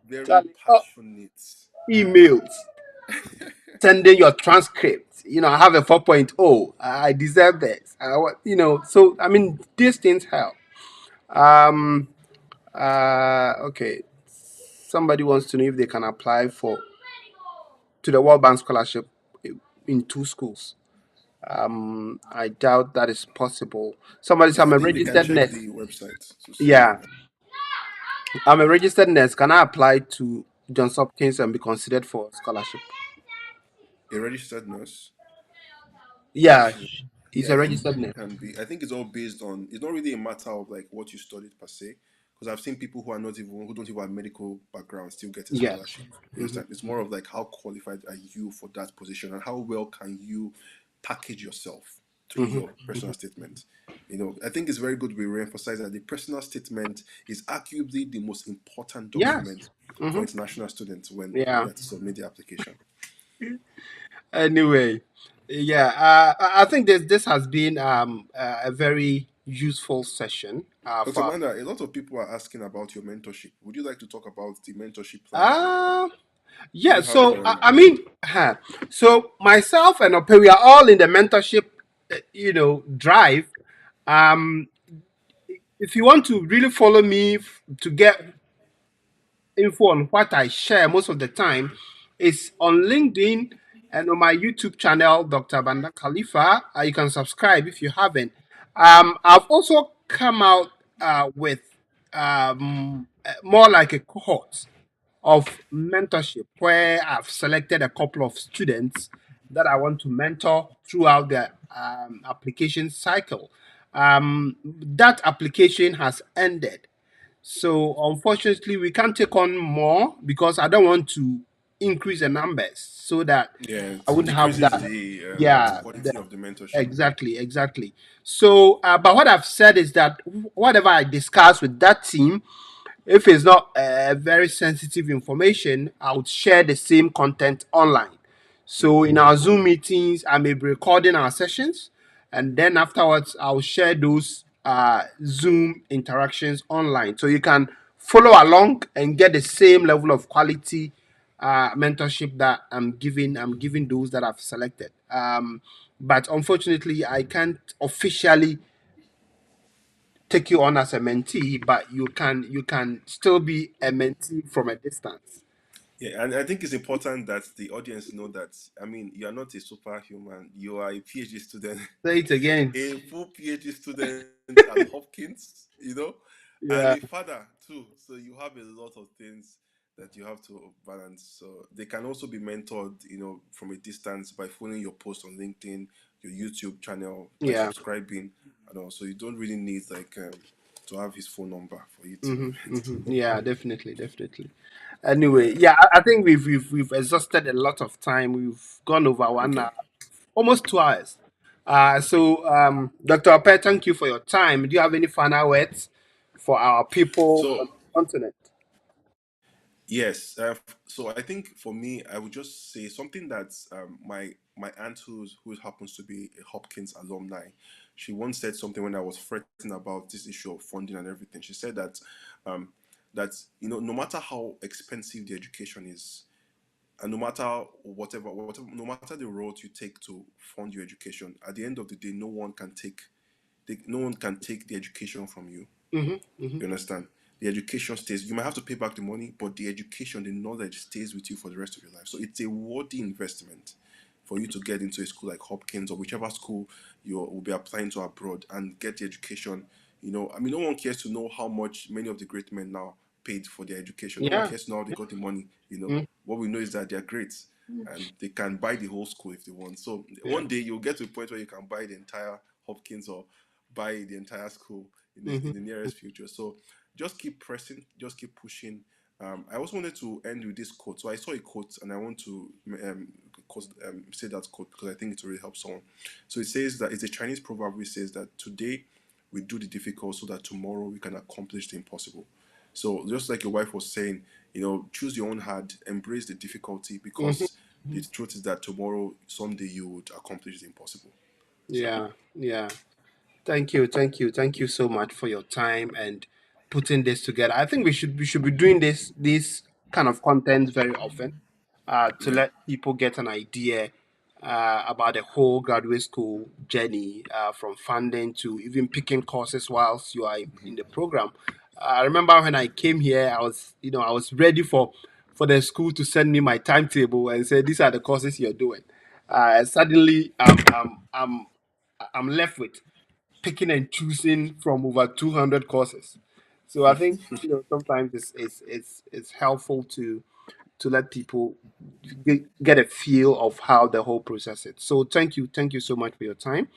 very Charlie, oh, passionate. emails, sending your transcript. I have a 4.0. I deserve this. So I mean, these things help. Um. Okay. Somebody wants to know if they can apply to the World Bank scholarship in 2 schools. I doubt that is possible. Somebody said Yeah, I I'm a think they can registered check nurse. the website to see. Yeah, I'm a registered nurse. Can I apply to Johns Hopkins and be considered for scholarship? A registered nurse. Yeah, Okay. he's Yeah, I a think registered it nurse. can be. I think it's all based on. It's not really a matter of like what you studied per se, because I've seen people who are not even who don't even have medical background still get a Yes. scholarship. You Hmm. understand? It's more of like how qualified are you for that position, and how well can you package yourself through Hmm. your personal statement. I think it's very good we re-emphasize that the personal statement is arguably the most important Yes. document for Hmm. international students when Yeah. they are to submit the application. Anyway, yeah, I think this has been a very useful session Dr. for. Manda, a lot of people are asking about your mentorship. Would you like to talk about the mentorship plan? Uh, Do yeah, you have so I mean, so myself and Ope, we are all in the mentorship, drive. Um, if you want to really follow me to get info on what I share most of the time, is on LinkedIn and on my YouTube channel, Dr. Banda Khalifa. You can subscribe if you haven't. I've also come out with more like a cohort of mentorship where I've selected a couple of students that I want to mentor throughout the application cycle. That application has ended. So unfortunately, we can't take on more because I don't want to increase the numbers so that yeah, I it wouldn't have decreases that. the Yeah, quality of the mentorship. exactly, exactly. So, but what I've said is that whatever I discuss with that team, if it's not very sensitive information, I would share the same content online. So in our Zoom meetings, I may be recording our sessions, and then afterwards, I'll share those Zoom interactions online. So you can follow along and get the same level of quality mentorship that I'm giving those that I've selected. But unfortunately, I can't officially take you on as a mentee, but you can still be a mentee from a distance. Yeah, and I think it's important that the audience know that, I mean, you are not a superhuman. You are a PhD student, Say it again. a full PhD student at Hopkins, and a Yeah, father too. So you have a lot of things that you have to balance. So they can also be mentored, from a distance by following your post on LinkedIn, your YouTube channel, by yeah. subscribing, and also you don't really need like to have his phone number for you to Hmm. mentor. Hmm. Yeah, definitely, definitely. Anyway, yeah, I think we've exhausted a lot of time. We've gone over one Okay. hour, almost 2 hours. Dr. Ape, thank you for your time. Do you have any final words for our people on So the continent? yes. So I think for me, I would just say something that my aunt who happens to be a Hopkins alumni, she once said something when I was fretting about this issue of funding and everything. She said um, that no matter how expensive the education is, and no matter whatever, no matter the road you take to fund your education, at the end of the day, no one can take the education from you. Hmm. Hmm. You understand? The education stays. You might have to pay back the money, but the education, the knowledge stays with you for the rest of your life. So it's a worthy investment for you to get into a school like Hopkins or whichever school you will be applying to abroad and get the education. I mean, no one cares to know how much many of the great men now paid for their education. No one Yeah. cares to know how they got the money. Mm. What we know is that they're great and they can buy the whole school if they want. So Yeah. one day you'll get to a point where you can buy the entire Hopkins or buy the entire school in the Hmm. in the nearest future. So just keep pressing, just keep pushing. I also wanted to end with this quote. So I saw a quote, and I want to say that quote because I think it will really help someone. So it says that it's a Chinese proverb which says that today we do the difficult so that tomorrow we can accomplish the impossible. So just like your wife was saying, choose your own hard, embrace the difficulty because the Hmm. truth is that tomorrow, someday you would accomplish the impossible. So Yeah. Yeah. Thank you, thank you, thank you so much for your time and putting this together. I think we should be doing this kind of content very often, to yeah. let people get an idea about the whole graduate school journey, from funding to even picking courses whilst you are in the program. I remember when I came here, I was ready for the school to send me my timetable and say these are the courses you're doing. Suddenly, I'm left with picking and choosing from over 200 courses. So I think sometimes it's helpful to to let people get a feel of how the whole process is. So thank you so much for your time.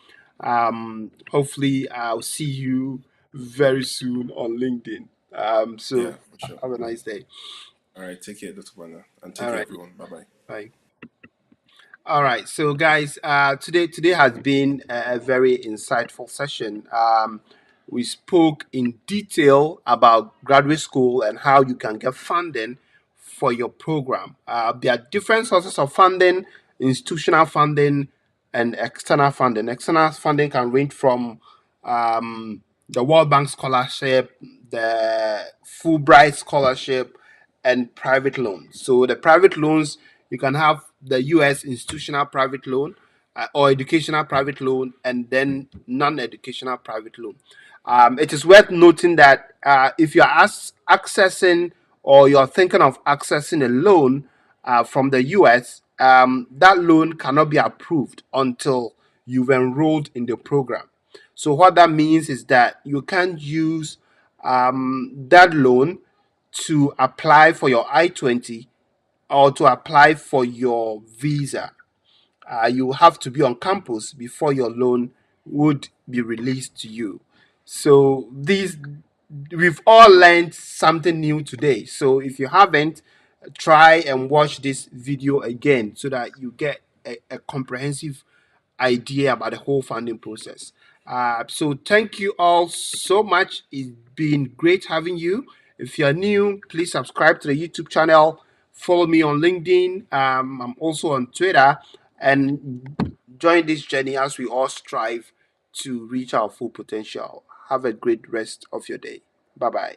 Hopefully I'll see you very soon on LinkedIn. Yeah, So for sure. have a nice day. All right, take care, Dr. Banda, and take All care, right, everyone. Bye bye. bye. All right, so guys, today has been a very insightful session. We spoke in detail about graduate school and how you can get funding for your program. There are different sources of funding: institutional funding and external funding. External funding can range from the World Bank scholarship, the Fullbright scholarship, and private loans. So the private loans, you can have the US institutional private loan, or educational private loan, and then non-educational private loan. It is worth noting that if you're accessing, or you're thinking of accessing a loan from the US, that loan cannot be approved until you've enrolled in the program. So what that means is that you can't use that loan to apply for your I-20 or to apply for your visa. You have to be on campus before your loan would be released to you. So we've all learned something new today. So if you haven't, try and watch this video again so that you get a comprehensive idea about the whole funding process. So thank you all so much. It's been great having you. If you're new, please subscribe to the YouTube channel. Follow me on LinkedIn. I'm also on Twitter, and join this journey as we all strive to reach our full potential. Have a great rest of your day. Bye bye.